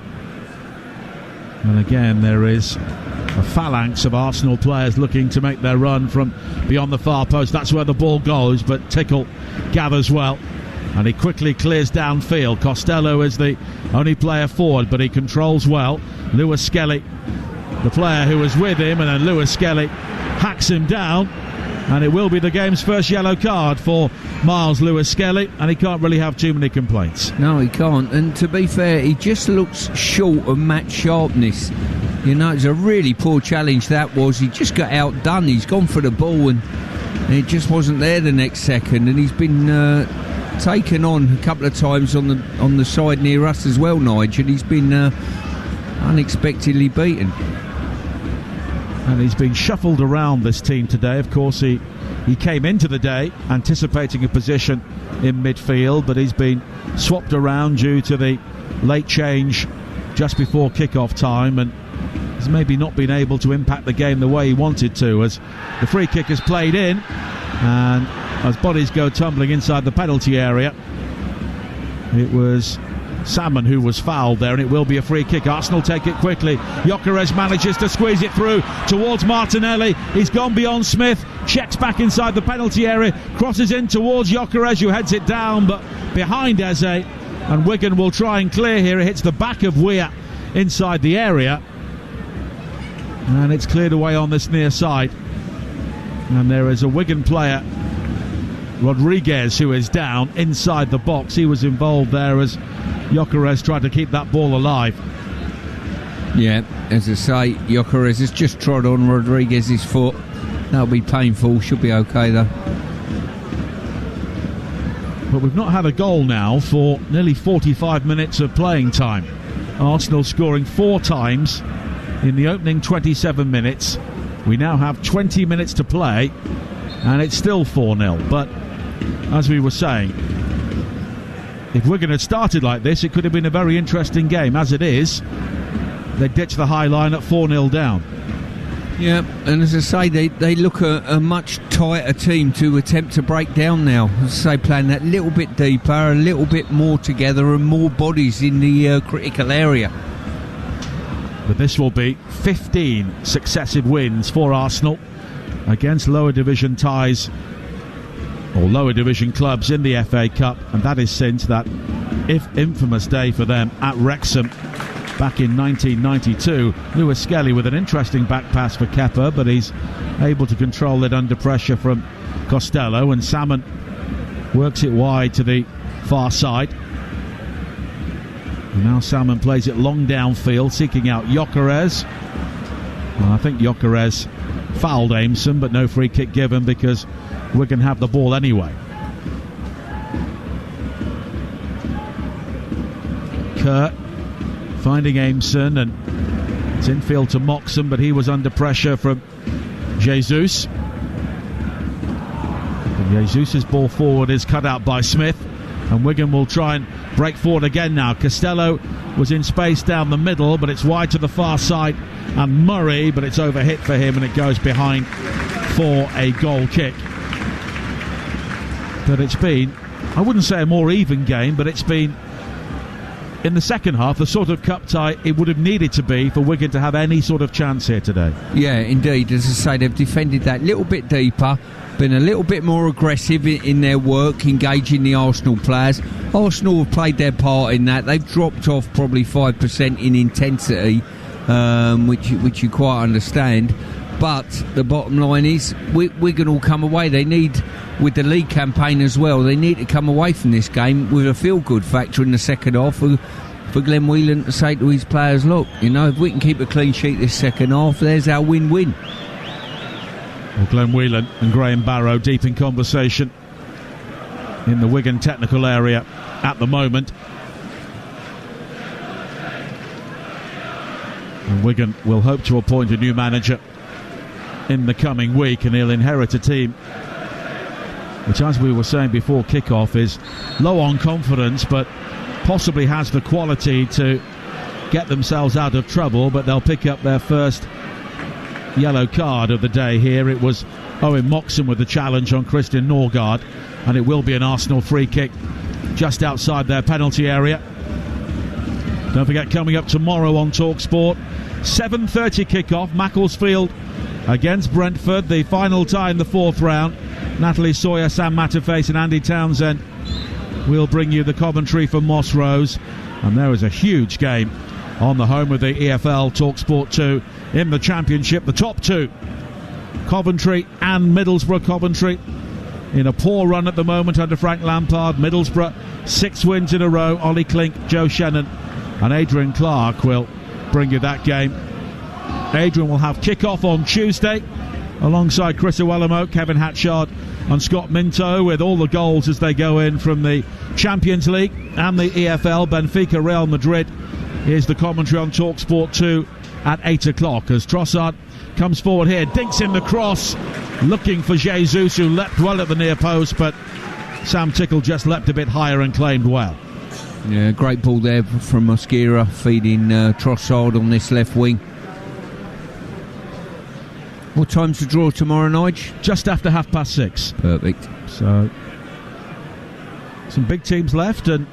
And again, there is a phalanx of Arsenal players looking to make their run from beyond the far post. That's where the ball goes, but Tickle gathers well. And he quickly clears downfield. Costello is the only player forward, but he controls well. Lewis Skelly, the player who was with him, and then Lewis Skelly hacks him down. And it will be the game's first yellow card for Miles Lewis Skelly, and he can't really have too many complaints. No, he can't. And to be fair, he just looks short of match sharpness. You know, it's a really poor challenge that was. He just got outdone. He's gone for the ball, and it just wasn't there the next second. And he's been taken on a couple of times on the side near us as well, Nigel. He's been unexpectedly beaten. And he's been shuffled around this team today. Of course, he came into the day anticipating a position in midfield, but he's been swapped around due to the late change just before kick-off time, and has maybe not been able to impact the game the way he wanted to, as the free kick is played in, and as bodies go tumbling inside the penalty area, it was Salmon who was fouled there, and it will be a free kick. Arsenal take it quickly. Gyökeres manages to squeeze it through towards Martinelli. He's gone beyond Smith, checks back inside the penalty area, crosses in towards Gyökeres, who heads it down, but behind Eze, and Wigan will try and clear here. It hits the back of Weah inside the area, and it's cleared away on this near side. And there is a Wigan player, Rodriguez, who is down inside the box. He was involved there as Gyökeres tried to keep that ball alive. Yeah, as I say, Gyökeres has just trod on Rodriguez's foot. That'll be painful. Should be okay though. But we've not had a goal now for nearly 45 minutes of playing time. Arsenal scoring 4 times in the opening 27 minutes. We now have 20 minutes to play, and it's still 4-0. But as we were saying, if Wigan had started like this, it could have been a very interesting game. As it is, they ditch the high line at 4-0 down. Yeah, and as I say, they look a much tighter team to attempt to break down now. As I say, playing that little bit deeper, a little bit more together, and more bodies in the critical area. But this will be 15 successive wins for Arsenal against lower division ties or lower division clubs in the FA Cup, and that is since that infamous day for them at Wrexham back in 1992. Lewis Skelly with an interesting back pass for Kepa, but he's able to control it under pressure from Costello, and Salmon works it wide to the far side. And now Salmon plays it long downfield, seeking out Gyökeres. Well, I think Gyökeres fouled Aimson, but no free kick given because Wigan have the ball anyway. Kurt finding Aimson, and it's infield to Moxon, but he was under pressure from Jesus. And Jesus' ball forward is cut out by Smith, and Wigan will try and break forward again now. Costello was in space down the middle, but it's wide to the far side, and Murray, but it's overhit for him, and it goes behind for a goal kick. But it's been, I wouldn't say a more even game, but it's been, in the second half, the sort of cup tie it would have needed to be for Wigan to have any sort of chance here today. Yeah, indeed. As I say, they've defended that little bit deeper, been a little bit more aggressive in their work, engaging the Arsenal players. Arsenal have played their part in that. They've dropped off probably 5% in intensity, which you quite understand. But the bottom line is, Wigan will come away. They need, with the league campaign as well, they need to come away from this game with a feel-good factor in the second half for Glenn Whelan to say to his players, look, you know, if we can keep a clean sheet this second half, there's our win-win. Well, Glenn Whelan and Graham Barrow deep in conversation in the Wigan technical area at the moment. And Wigan will hope to appoint a new manager in the coming week, and he'll inherit a team which, as we were saying before kick-off, is low on confidence but possibly has the quality to get themselves out of trouble. But they'll pick up their first yellow card of the day here. It was Owen Moxon with the challenge on Christian Norgard, and it will be an Arsenal free kick just outside their penalty area. Don't forget, coming up tomorrow on TalkSport, 7:30 kick-off, Macclesfield against Brentford, the final tie in the fourth round. Natalie Sawyer, Sam Matterface and Andy Townsend will bring you the commentary from Moss Rose, and there is a huge game on the home of the EFL, TalkSport 2, in the Championship. The top two, Coventry and Middlesbrough. Coventry in a poor run at the moment under Frank Lampard. Middlesbrough 6 wins in a row. Ollie Klink, Joe Shannon and Adrian Clark will bring you that game. Adrian will have kick-off on Tuesday alongside Chris Owellamo, Kevin Hatchard and Scott Minto, with all the goals as they go in from the Champions League and the EFL. Benfica Real Madrid is the commentary on TalkSport 2 at 8 o'clock as Trossard comes forward here, dinks in the cross, looking for Jesus, who leapt well at the near post, but Sam Tickle just leapt a bit higher and claimed well. Yeah, great ball there from Mosquera, feeding Trossard on this left wing. What time's the draw tomorrow, Nige? Just after 6:30. Perfect. So, some big teams left, and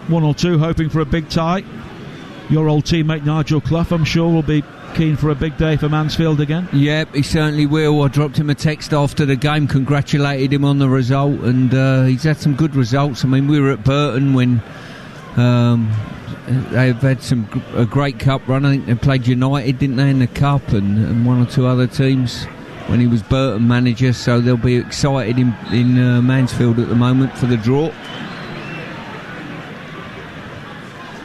one or two hoping for a big tie. Your old teammate Nigel Clough, I'm sure, will be keen for a big day for Mansfield again. Yep, he certainly will. I dropped him a text after the game, congratulated him on the result, and he's had some good results. I mean, we were at Burton when they've had a great cup run. I think they played United, didn't they, in the cup, and one or two other teams when he was Burton manager, so they'll be excited in Mansfield at the moment for the draw.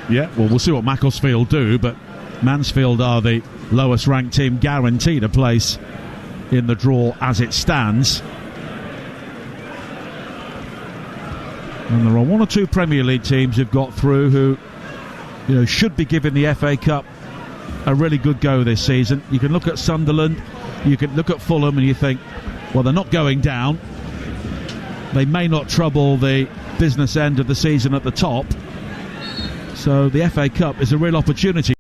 Yeah, well, we'll see what Macclesfield do, but Mansfield are the lowest ranked team, guaranteed a place in the draw as it stands. And there are one or two Premier League teams who've got through who, you know, should be giving the FA Cup a really good go this season. You can look at Sunderland, you can look at Fulham, and you think, well, they're not going down. They may not trouble the business end of the season at the top. So the FA Cup is a real opportunity.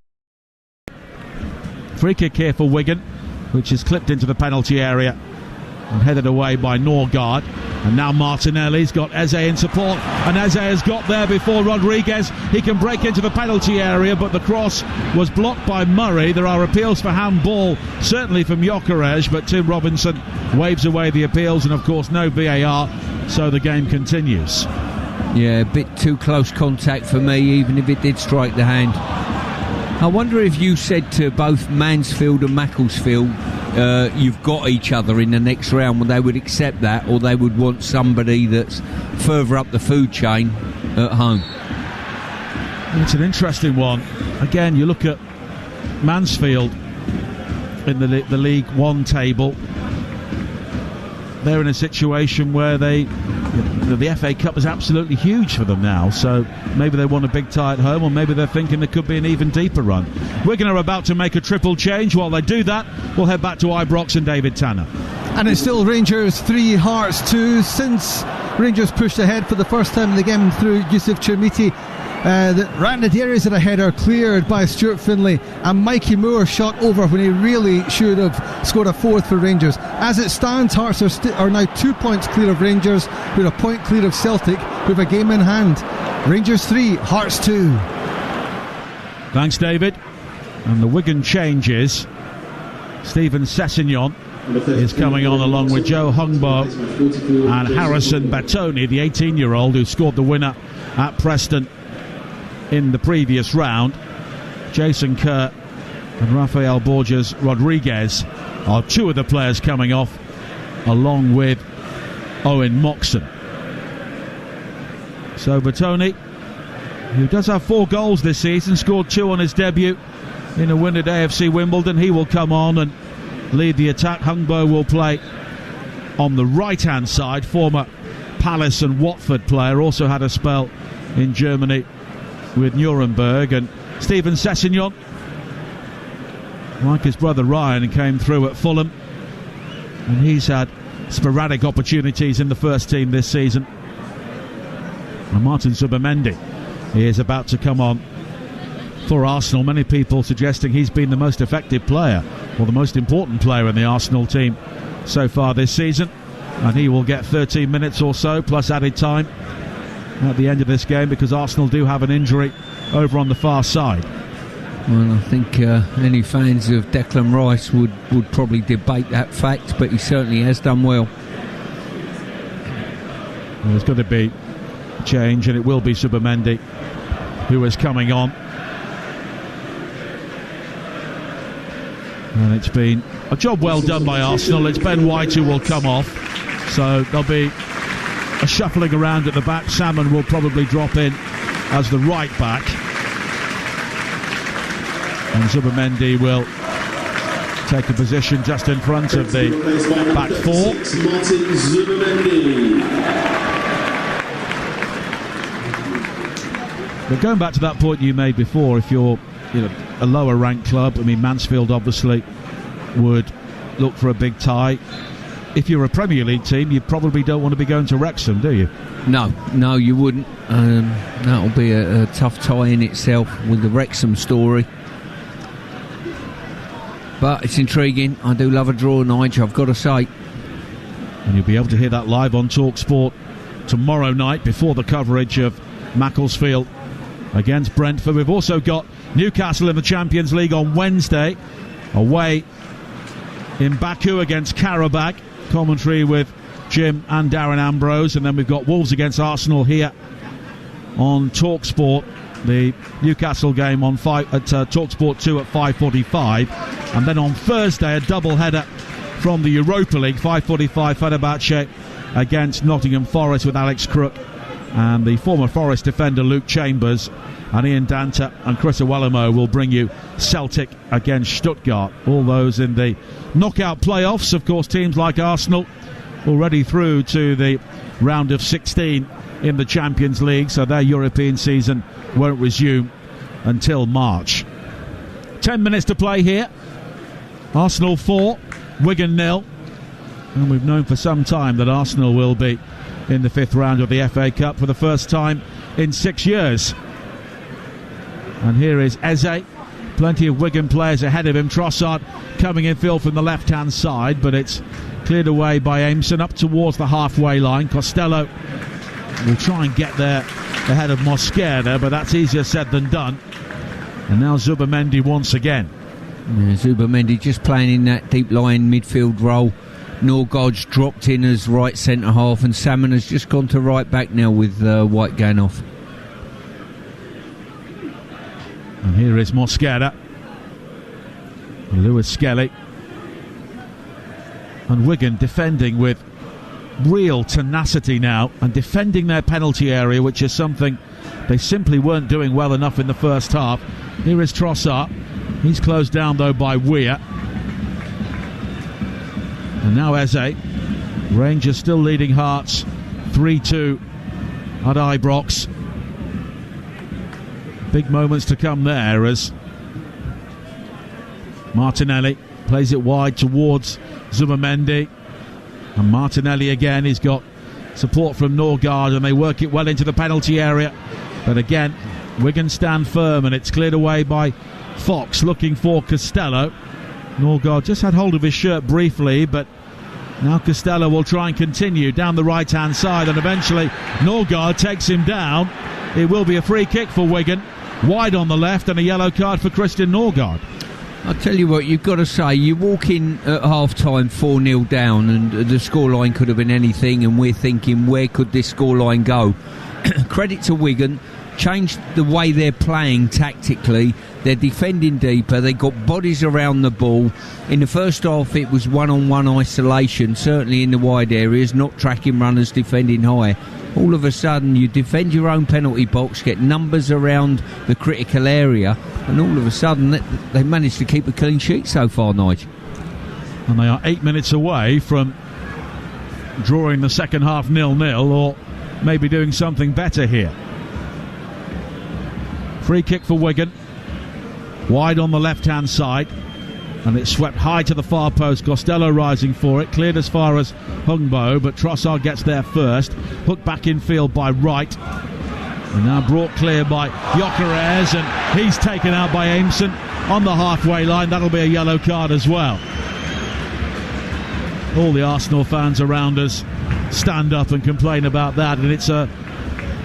Free kick here for Wigan, which is clipped into the penalty area and headed away by Norgard. And now Martinelli's got Eze in support, and Eze has got there before Rodriguez. He can break into the penalty area, but the cross was blocked by Murray. There are appeals for handball, certainly from Gyökeres, but Tim Robinson waves away the appeals, and of course no VAR, so the game continues. Yeah, a bit too close contact for me, even if it did strike the hand. I wonder if you said to both Mansfield and Macclesfield, you've got each other in the next round, well, they would accept that, or they would want somebody that's further up the food chain at home. It's an interesting one. Again, you look at Mansfield in the League One table. They're in a situation where the FA Cup is absolutely huge for them now, so maybe they want a big tie at home, or maybe they're thinking there could be an even deeper run. Wigan are about to make a triple change. While they do that, we'll head back to Ibrox and David Tanner. And it's still Rangers 3, Hearts 2. Since Rangers pushed ahead for the first time in the game through Yusuf Chermiti, the Ratnadarius at a header cleared by Stuart Finlay, and Mikey Moore shot over when he really should have scored a fourth for Rangers. As it stands, Hearts are now 2 points clear of Rangers, with a point clear of Celtic, with a game in hand. Rangers 3, Hearts 2. Thanks, David. And the Wigan changes. Stephen Sessignon is coming on along with Joe Hungbo and Harrison Batoni, the 18-year-old who scored the winner at Preston in the previous round. Jason Kerr and Rafael Borges Rodriguez are two of the players coming off, along with Owen Moxon. So Batoni, who does have 4 goals this season, scored 2 on his debut in a win at AFC Wimbledon, he will come on and lead the attack. Hungbo will play on the right hand side. Former Palace and Watford player, also had a spell in Germany with Nuremberg. And Stephen Sessignon, like his brother Ryan, came through at Fulham, and he's had sporadic opportunities in the first team this season. And Martin Zubimendi is about to come on for Arsenal. Many people suggesting he's been the most effective player or the most important player in the Arsenal team so far this season, and he will get 13 minutes or so plus added time at the end of this game, because Arsenal do have an injury over on the far side. Well, I think any fans of Declan Rice would probably debate that fact, but he certainly has done well. There's got to be change, and it will be Zubimendi who is coming on. And it's been a job well done by Arsenal. It's Ben White who will come off, so there'll be a shuffling around at the back. Salmon will probably drop in as the right back, and Zubimendi will take a position just in front of the back four. But going back to that point you made before, if you're a lower ranked club, I mean, Mansfield obviously would look for a big tie. If you're a Premier League team, you probably don't want to be going to Wrexham, do you? No, you wouldn't. That'll be a tough tie in itself with the Wrexham story. But it's intriguing. I do love a draw, Nigel, I've got to say. And you'll be able to hear that live on TalkSport tomorrow night before the coverage of Macclesfield against Brentford. We've also got Newcastle in the Champions League on Wednesday, away in Baku against Karabakh. Commentary with Jim and Darren Ambrose, and then we've got Wolves against Arsenal here on TalkSport. The Newcastle game on TalkSport 2 at 5:45, and then on Thursday a double header from the Europa League, 5:45 Fenerbahce against Nottingham Forest with Alex Crook and the former Forest defender Luke Chambers, and Ian Danta and Chris Awelimo will bring you Celtic against Stuttgart. All those in the knockout playoffs. Of course, teams like Arsenal already through to the round of 16 in the Champions League, so their European season won't resume until March. 10 minutes to play here. Arsenal 4, Wigan 0. And we've known for some time that Arsenal will be in the fifth round of the FA Cup for the first time in 6 years. And here is Eze. Plenty of Wigan players ahead of him. Trossard coming in field from the left-hand side, but it's cleared away by Aimson up towards the halfway line. Costello will try and get there ahead of Mosquera, but that's easier said than done. And now Zubimendi once again. Yeah, Zubimendi just playing in that deep-lying midfield role. Norgod's dropped in as right centre-half, and Salmon has just gone to right back now with White going off. And here is Mosquera, Lewis Skelly, and Wigan defending with real tenacity now, and defending their penalty area, which is something they simply weren't doing well enough in the first half. Here is Trossard. He's closed down though by Weir. And now Eze. Rangers still leading Hearts 3-2 at Ibrox. Big moments to come there as Martinelli plays it wide towards Zubimendi. And Martinelli again, he's got support from Norgard, and they work it well into the penalty area. But again, Wigan stand firm, and it's cleared away by Fox looking for Costello. Norgard just had hold of his shirt briefly, but now Costello will try and continue down the right-hand side, and eventually Norgard takes him down. It will be a free kick for Wigan, wide on the left, and a yellow card for Christian Norgard. I'll tell you what, you've got to say, you walk in at half-time 4-0 down, and the scoreline could have been anything, and we're thinking, where could this scoreline go? Credit to Wigan, changed the way they're playing tactically. They're defending deeper, they got bodies around the ball. In the first half it was one-on-one isolation, certainly in the wide areas, not tracking runners, defending high. All of a sudden you defend your own penalty box, get numbers around the critical area, and all of a sudden they managed to keep a clean sheet so far, Nigel. And they are 8 minutes away from drawing the second half 0-0, or maybe doing something better here. Free kick for Wigan, wide on the left-hand side, and it's swept high to the far post. Costello rising for it, cleared as far as Hungbo, but Trossard gets there first. Hooked back in field by Wright. And now brought clear by Gyökeres, and he's taken out by Aimson on the halfway line. That'll be a yellow card as well. All the Arsenal fans around us stand up and complain about that, and it's a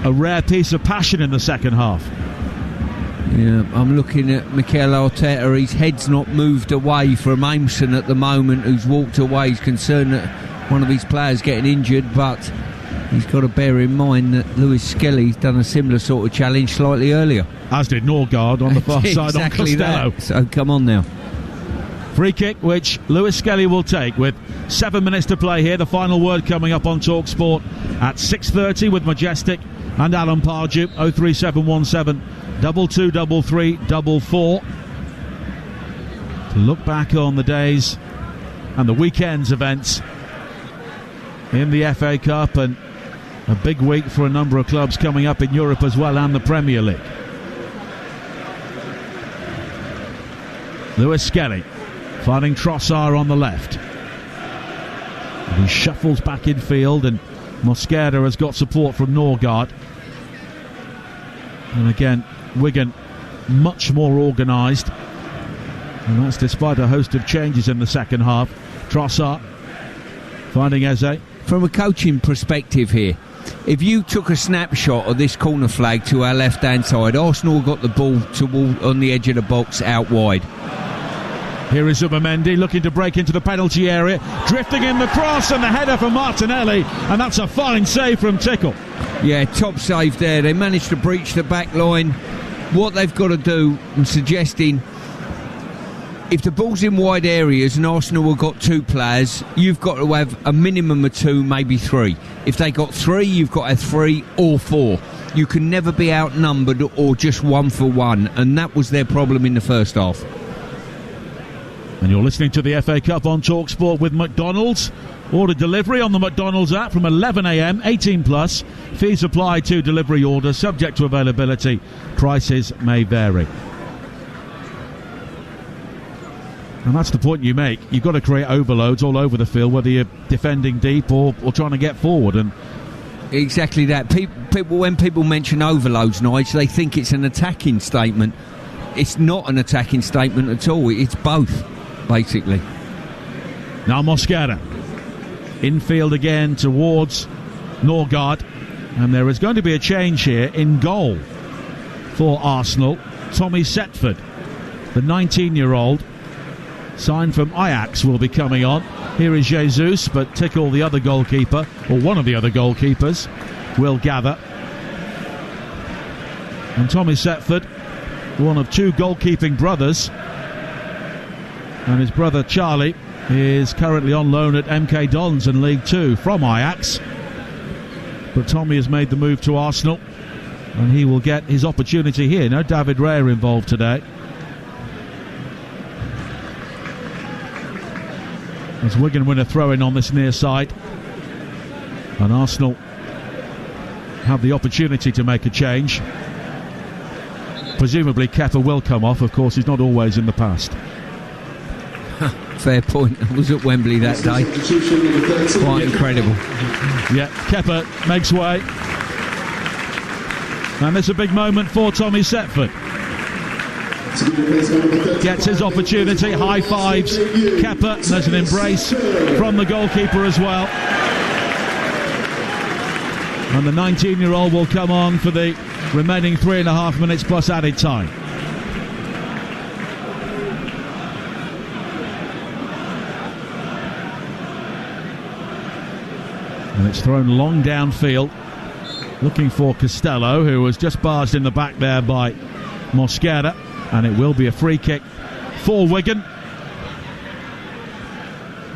rare piece of passion in the second half. Yeah, I'm looking at Mikel Arteta. His head's not moved away from Aimson at the moment, who's walked away. He's concerned that one of his players getting injured, but he's got to bear in mind that Lewis Skelly's done a similar sort of challenge slightly earlier. As did Norgard on the far side on Costello. That. So come on now. Free kick, which Lewis Skelly will take with 7 minutes to play here. The final word coming up on TalkSport at 6:30 with Majestic and Alan Pardew. 03717 223344. To look back on the days and the weekend's events in the FA Cup, and a big week for a number of clubs coming up in Europe as well, and the Premier League. Lewis Skelly finding Trossard on the left. And he shuffles back in field, and Mosquera has got support from Norgard. And again, Wigan much more organised, and that's despite a host of changes in the second half. Trossard finding Eze. From a coaching perspective here, if you took a snapshot of this corner flag to our left-hand side, Arsenal got the ball on the edge of the box out wide. Here is Zubimendi looking to break into the penalty area, drifting in the cross, and the header for Martinelli, and that's a fine save from Tickle. Yeah, top save there. They managed to breach the back line. What they've got to do, I'm suggesting, if the ball's in wide areas and Arsenal have got 2 players, you've got to have a minimum of 2, maybe 3. If they got 3, you've got to have 3 or 4. You can never be outnumbered or just 1 for 1, and that was their problem in the first half. And you're listening to the FA Cup on TalkSport with McDonald's. Order delivery on the McDonald's app from 11 a.m, 18 plus. Fees apply to delivery orders, subject to availability. Prices may vary. And that's the point you make. You've got to create overloads all over the field, whether you're defending deep or trying to get forward. And exactly that. People, when people mention overloads, Nigel, they think it's an attacking statement. It's not an attacking statement at all. It's both, basically. Now Mosquera. Infield again towards Norgard. And there is going to be a change here in goal for Arsenal. Tommy Setford, the 19-year-old, signed from Ajax, will be coming on. Here is Jesus, but Tickle, the other goalkeeper, or one of the other goalkeepers, will gather. And Tommy Setford, one of 2 goalkeeping brothers, and his brother Charlie is currently on loan at MK Dons in League 2 from Ajax. But Tommy has made the move to Arsenal, and he will get his opportunity here. No David Raya involved today. As Wigan win a throw-in on this near side, and Arsenal have the opportunity to make a change. Presumably Kepa will come off. Of course, he's not always in the past. Fair point. I was at Wembley that day. Quite incredible. Yeah, Kepa makes way. And it's a big moment for Tommy Setford. Gets his opportunity, high fives Kepa, and there's an embrace from the goalkeeper as well. And the 19-year-old will come on for the remaining 3.5 minutes plus added time. And it's thrown long downfield, looking for Costello, who was just barged in the back there by Mosquera. And it will be a free kick for Wigan,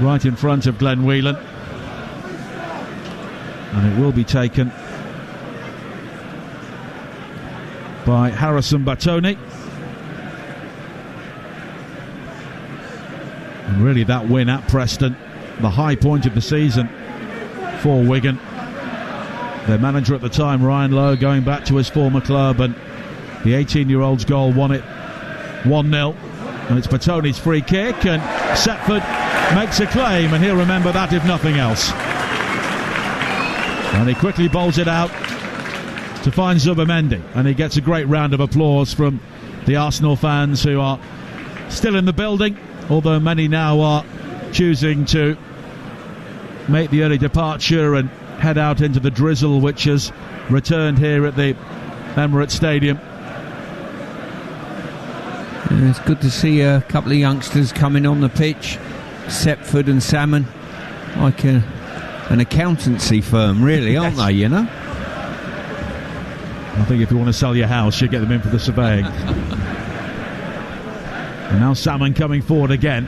right in front of Glenn Whelan. And it will be taken by Harrison Batoni. And really that win at Preston, the high point of the season for Wigan. Their manager at the time, Ryan Lowe, going back to his former club, and the 18-year-old's goal won it 1-0. And it's Batoni's free kick, and Setford makes a claim, and he'll remember that if nothing else. And he quickly bowls it out to find Zubimendi, and he gets a great round of applause from the Arsenal fans who are still in the building, although many now are choosing to make the early departure and head out into the drizzle which has returned here at the Emirates Stadium. And it's good to see a couple of youngsters coming on the pitch, Sepford and Salmon, like an accountancy firm, really, aren't they, you know? I think if you want to sell your house, you get them in for the surveying. And now Salmon coming forward again.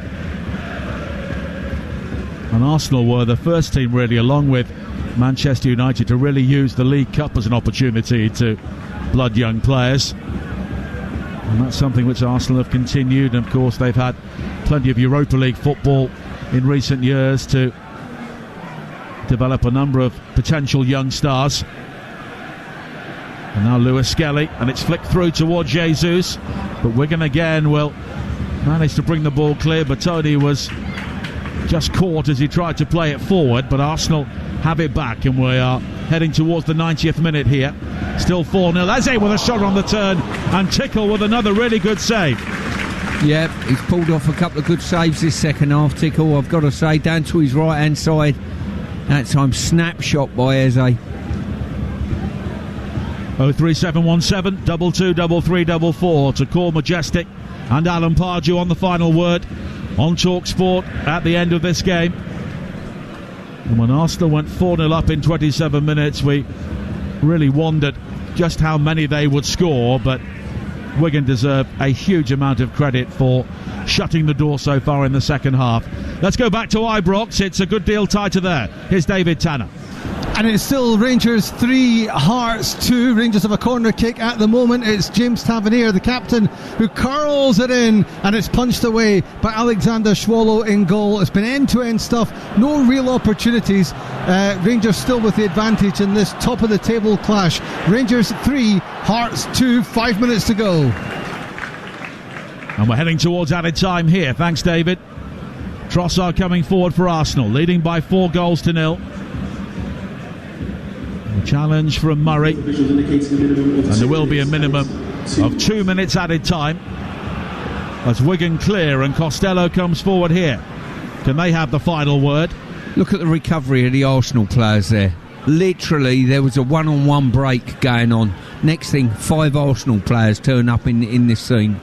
And Arsenal were the first team, really, along with Manchester United, to really use the League Cup as an opportunity to blood young players. And that's something which Arsenal have continued. And of course, they've had plenty of Europa League football in recent years to develop a number of potential young stars. And now Lewis Skelly, and it's flicked through towards Jesus, but Wigan again will manage to bring the ball clear. But Tony was just caught as he tried to play it forward, but Arsenal have it back, and we are heading towards the 90th minute here. Still 4-0. Eze with a shot on the turn, and Tickle with another really good save. Yeah, he's pulled off a couple of good saves this second half, Tickle, I've got to say, down to his right hand side. That time snapshot by Eze. 03717 22 3344 to call Majestic and Alan Pardew on the final word on TalkSport at the end of this game. And when Arsenal went 4-0 up in 27 minutes, we really wondered just how many they would score, but Wigan deserve a huge amount of credit for shutting the door so far in the second half. Let's go back to Ibrox. It's a good deal tighter there. Here's David Tanner. And it's still Rangers 3, Hearts 2. Rangers have a corner kick at the moment. It's James Tavernier, the captain, who curls it in, and it's punched away by Alexander Swallow in goal. It's been end-to-end stuff, no real opportunities. Rangers still with the advantage in this top-of-the-table clash. Rangers 3, Hearts 2, 5 minutes to go. And we're heading towards added time here. Thanks, David. Trossard coming forward for Arsenal, leading by 4-0. A challenge from Murray, and there will be a minimum of 2 minutes added time as Wigan clear and Costello comes forward here. Can they have the final word? Look at the recovery of the Arsenal players there. Literally, there was a one-on-one break going on. Next thing, 5 Arsenal players turn up in this scene.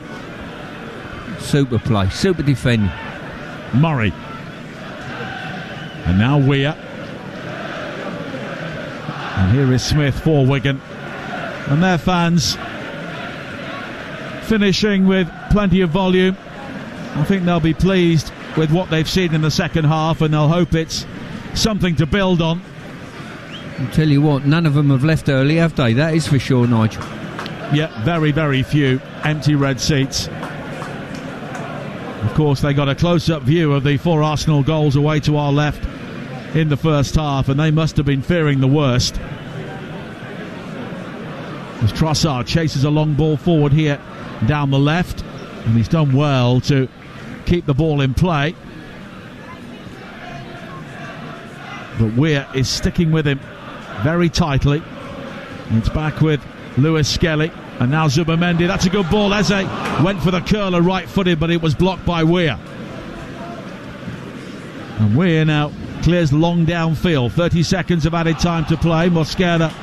Super play, super defending. Murray. And now Weir. And here is Smith for Wigan. And their fans finishing with plenty of volume. I think they'll be pleased with what they've seen in the second half, and they'll hope it's something to build on. I'll tell you what, none of them have left early, have they? That is for sure, Nigel. Yeah, very, very few empty red seats. Of course, they got a close-up view of the 4 Arsenal goals away to our left in the first half, and they must have been fearing the worst. As Trossard chases a long ball forward here down the left, and he's done well to keep the ball in play. But Weir is sticking with him very tightly. And it's back with Lewis Skelly, and now Zubimendi. That's a good ball. Eze went for the curler right-footed, but it was blocked by Weir. And Weir now clears long downfield. 30 seconds of added time to play. Mosquera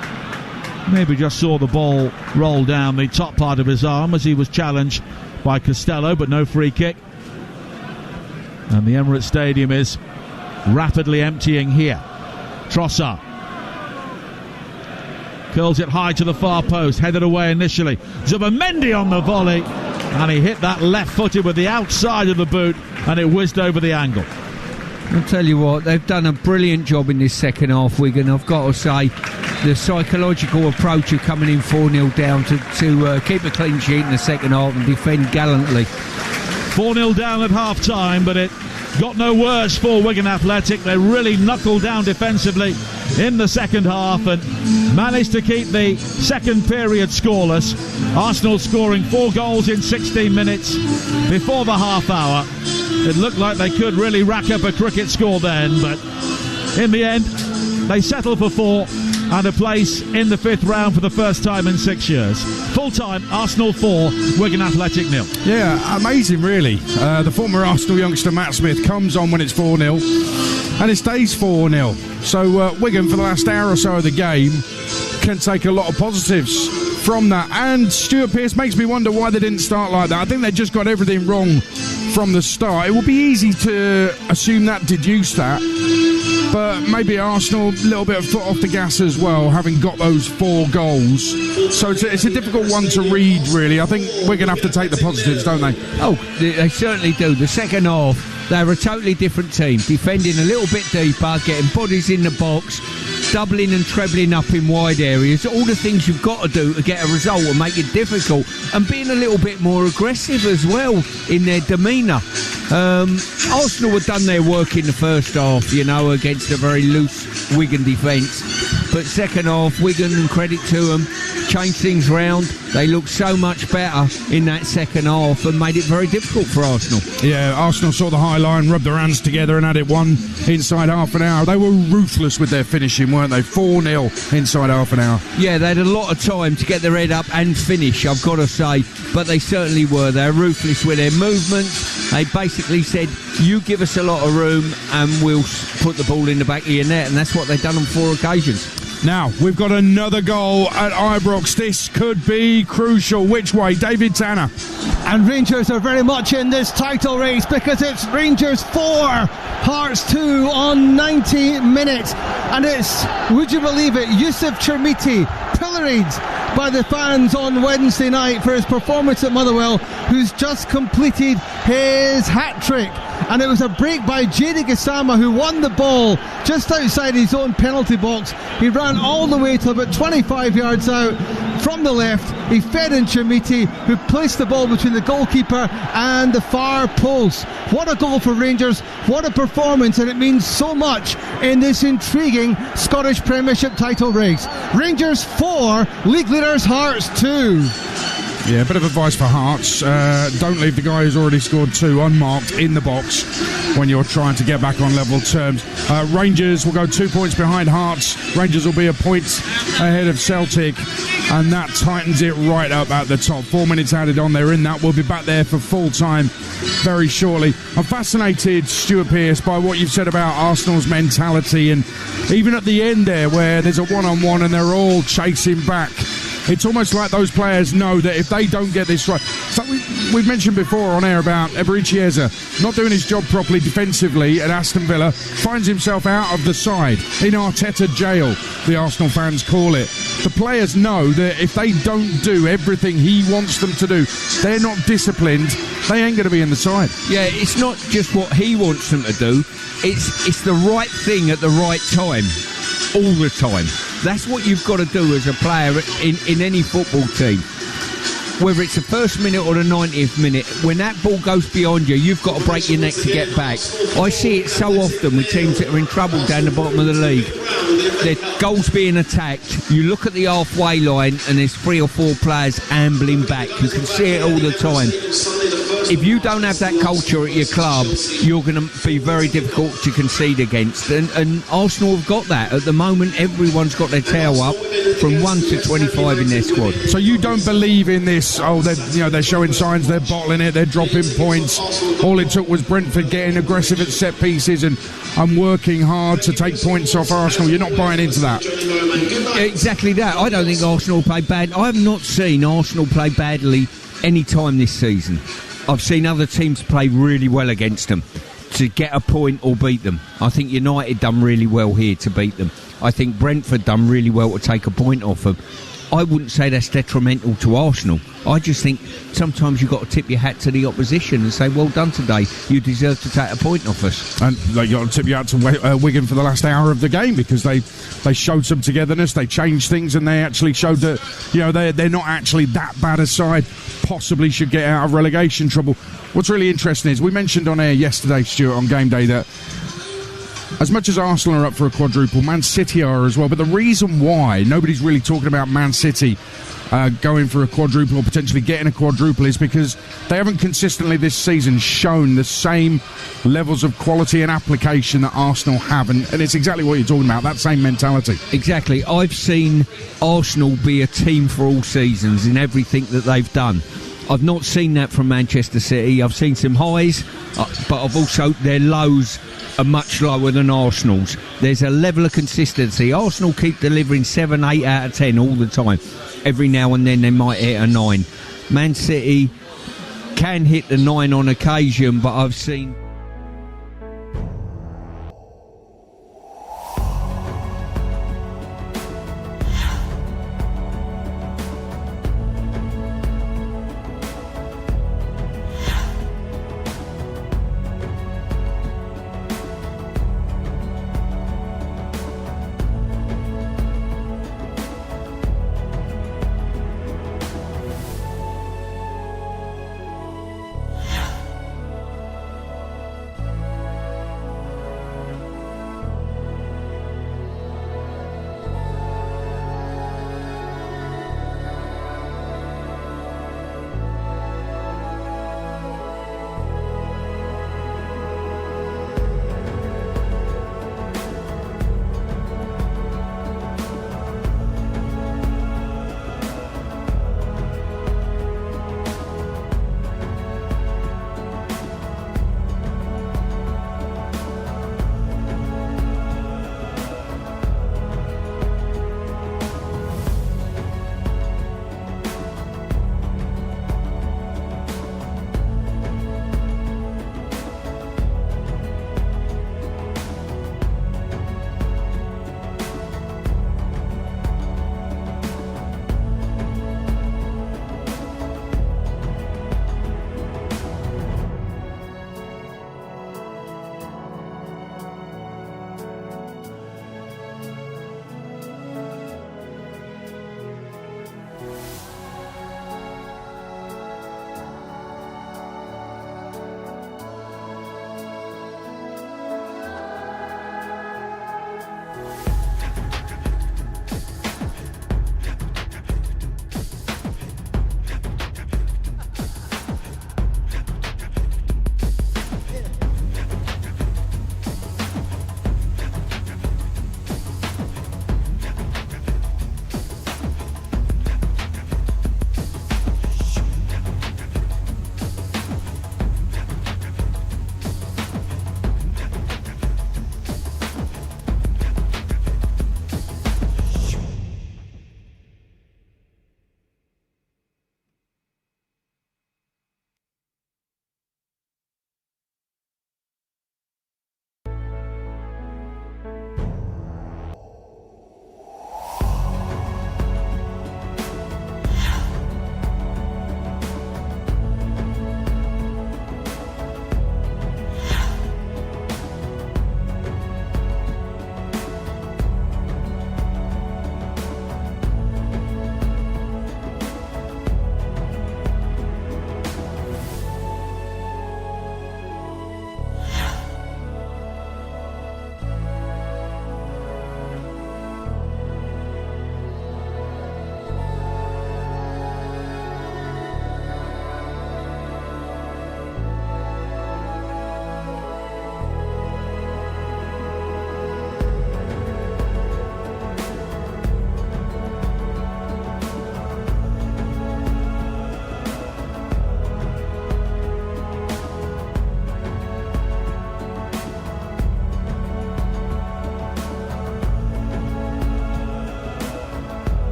maybe just saw the ball roll down the top part of his arm as he was challenged by Costello, but no free kick. And the Emirates Stadium is rapidly emptying here. Trossard curls it high to the far post, headed away initially. Zubimendi on the volley, and he hit that left-footed with the outside of the boot, and it whizzed over the angle. I'll tell you what, they've done a brilliant job in this second half, Wigan. I've got to say, the psychological approach of coming in 4-0 down to keep a clean sheet in the second half and defend gallantly. 4-0 down at half-time, but it got no worse for Wigan Athletic. They really knuckled down defensively in the second half and managed to keep the second period scoreless. Arsenal scoring 4 goals in 16 minutes before the half hour. It looked like they could really rack up a cricket score then, but in the end they settled for 4 and a place in the 5th round for the first time in 6 years. Full-time, Arsenal 4, Wigan Athletic 0. Yeah, amazing, really. The former Arsenal youngster Matt Smith comes on when it's 4-0, and it stays 4-0. So Wigan, for the last hour or so of the game, can take a lot of positives from that. And Stuart Pearce makes me wonder why they didn't start like that. I think they just got everything wrong from the start. It would be easy to assume that, deduce that, but maybe Arsenal a little bit of foot off the gas as well, having got those 4 goals. So it's a difficult one to read, really. I think we're going to have to take the positives, don't they? Oh, they certainly do. The second half, they're a totally different team, defending a little bit deeper, getting bodies in the box, doubling and trebling up in wide areas, all the things you've got to do to get a result and make it difficult, and being a little bit more aggressive as well in their demeanour. Arsenal had done their work in the first half, against a very loose Wigan defence, but second half, Wigan, credit to them, changed things round. They looked so much better in that second half and made it very difficult for Arsenal. Yeah, Arsenal saw the high line, rubbed their hands together and had it won inside half an hour. They were ruthless with their finishing, weren't they? 4-0 inside half an hour. Yeah, they had a lot of time to get their head up and finish, I've got to say, but they certainly were. They're ruthless with their movements. They basically said, you give us a lot of room and we'll put the ball in the back of your net, and that's what they've done on 4 occasions. Now, we've got another goal at Ibrox. This could be crucial. Which way? David Tanner. And Rangers are very much in this title race because it's Rangers 4, Hearts 2 on 90 minutes. And it's, would you believe it, Yusuf Chermiti pilloried by the fans on Wednesday night for his performance at Motherwell, who's just completed his hat-trick. And it was a break by Jady Gassama, who won the ball just outside his own penalty box. He ran all the way to about 25 yards out from the left. He fed in Chermiti, who placed the ball between the goalkeeper and the far post. What a goal for Rangers, what a performance, and it means so much in this intriguing Scottish Premiership title race. Rangers 4, league leaders Hearts 2. Yeah, a bit of advice for Hearts. Don't leave the guy who's already scored 2 unmarked in the box when you're trying to get back on level terms. Rangers will go 2 points behind Hearts. Rangers will be a point ahead of Celtic, and that tightens it right up at the top. 4 minutes added on, they're in that. We'll be back there for full time very shortly. I'm fascinated, Stuart Pearce, by what you've said about Arsenal's mentality, and even at the end there where there's a one-on-one and they're all chasing back. It's almost like those players know that if they don't get this right... So we've mentioned before on air about Eberechi Eze not doing his job properly defensively at Aston Villa, finds himself out of the side, in Arteta jail, the Arsenal fans call it. The players know that if they don't do everything he wants them to do, they're not disciplined, they ain't going to be in the side. Yeah, it's not just what he wants them to do, it's the right thing at the right time. All the time. That's what you've got to do as a player in any football team. Whether it's the first minute or the 90th minute, when that ball goes beyond you, you've got to break your neck to get back. I see it so often with teams that are in trouble down the bottom of the league. Their goals being attacked, you look at the halfway line and there's 3 or 4 players ambling back. You can see it all the time. If you don't have that culture at your club, you're going to be very difficult to concede against. And Arsenal have got that. At the moment, everyone's got their tail up from 1 to 25 in their squad. So you don't believe in this, they're showing signs, they're bottling it, they're dropping points. All it took was Brentford getting aggressive at set pieces and working hard to take points off Arsenal. You're not buying into that? Exactly that. I don't think Arsenal play bad. I have not seen Arsenal play badly any time this season. I've seen other teams play really well against them to get a point or beat them. I think United done really well here to beat them. I think Brentford done really well to take a point off them. I wouldn't say that's detrimental to Arsenal. I just think sometimes you've got to tip your hat to the opposition and say, well done today, you deserve to take a point off us. And you've got to tip your hat to Wigan for the last hour of the game, because they showed some togetherness, they changed things, and they actually showed that they're not actually that bad a side, possibly should get out of relegation trouble. What's really interesting is, we mentioned on air yesterday, Stuart, on game day, that as much as Arsenal are up for a quadruple, Man City are as well. But the reason why nobody's really talking about Man City going for a quadruple or potentially getting a quadruple is because They haven't consistently this season shown the same levels of quality and application that Arsenal have, and it's exactly what you're talking about, that same mentality. Exactly. I've seen Arsenal be a team for all seasons in everything that they've done. I've not seen that from Manchester City. I've seen some highs, but I've also, their lows are much lower than Arsenal's. There's a level of consistency. Arsenal keep delivering 7, 8 out of 10 all the time. Every now and then they might hit a 9. Man City can hit the 9 on occasion, but I've seen...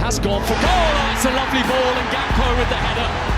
has gone for goal. Oh, it's a lovely ball, and Gakpo with the header.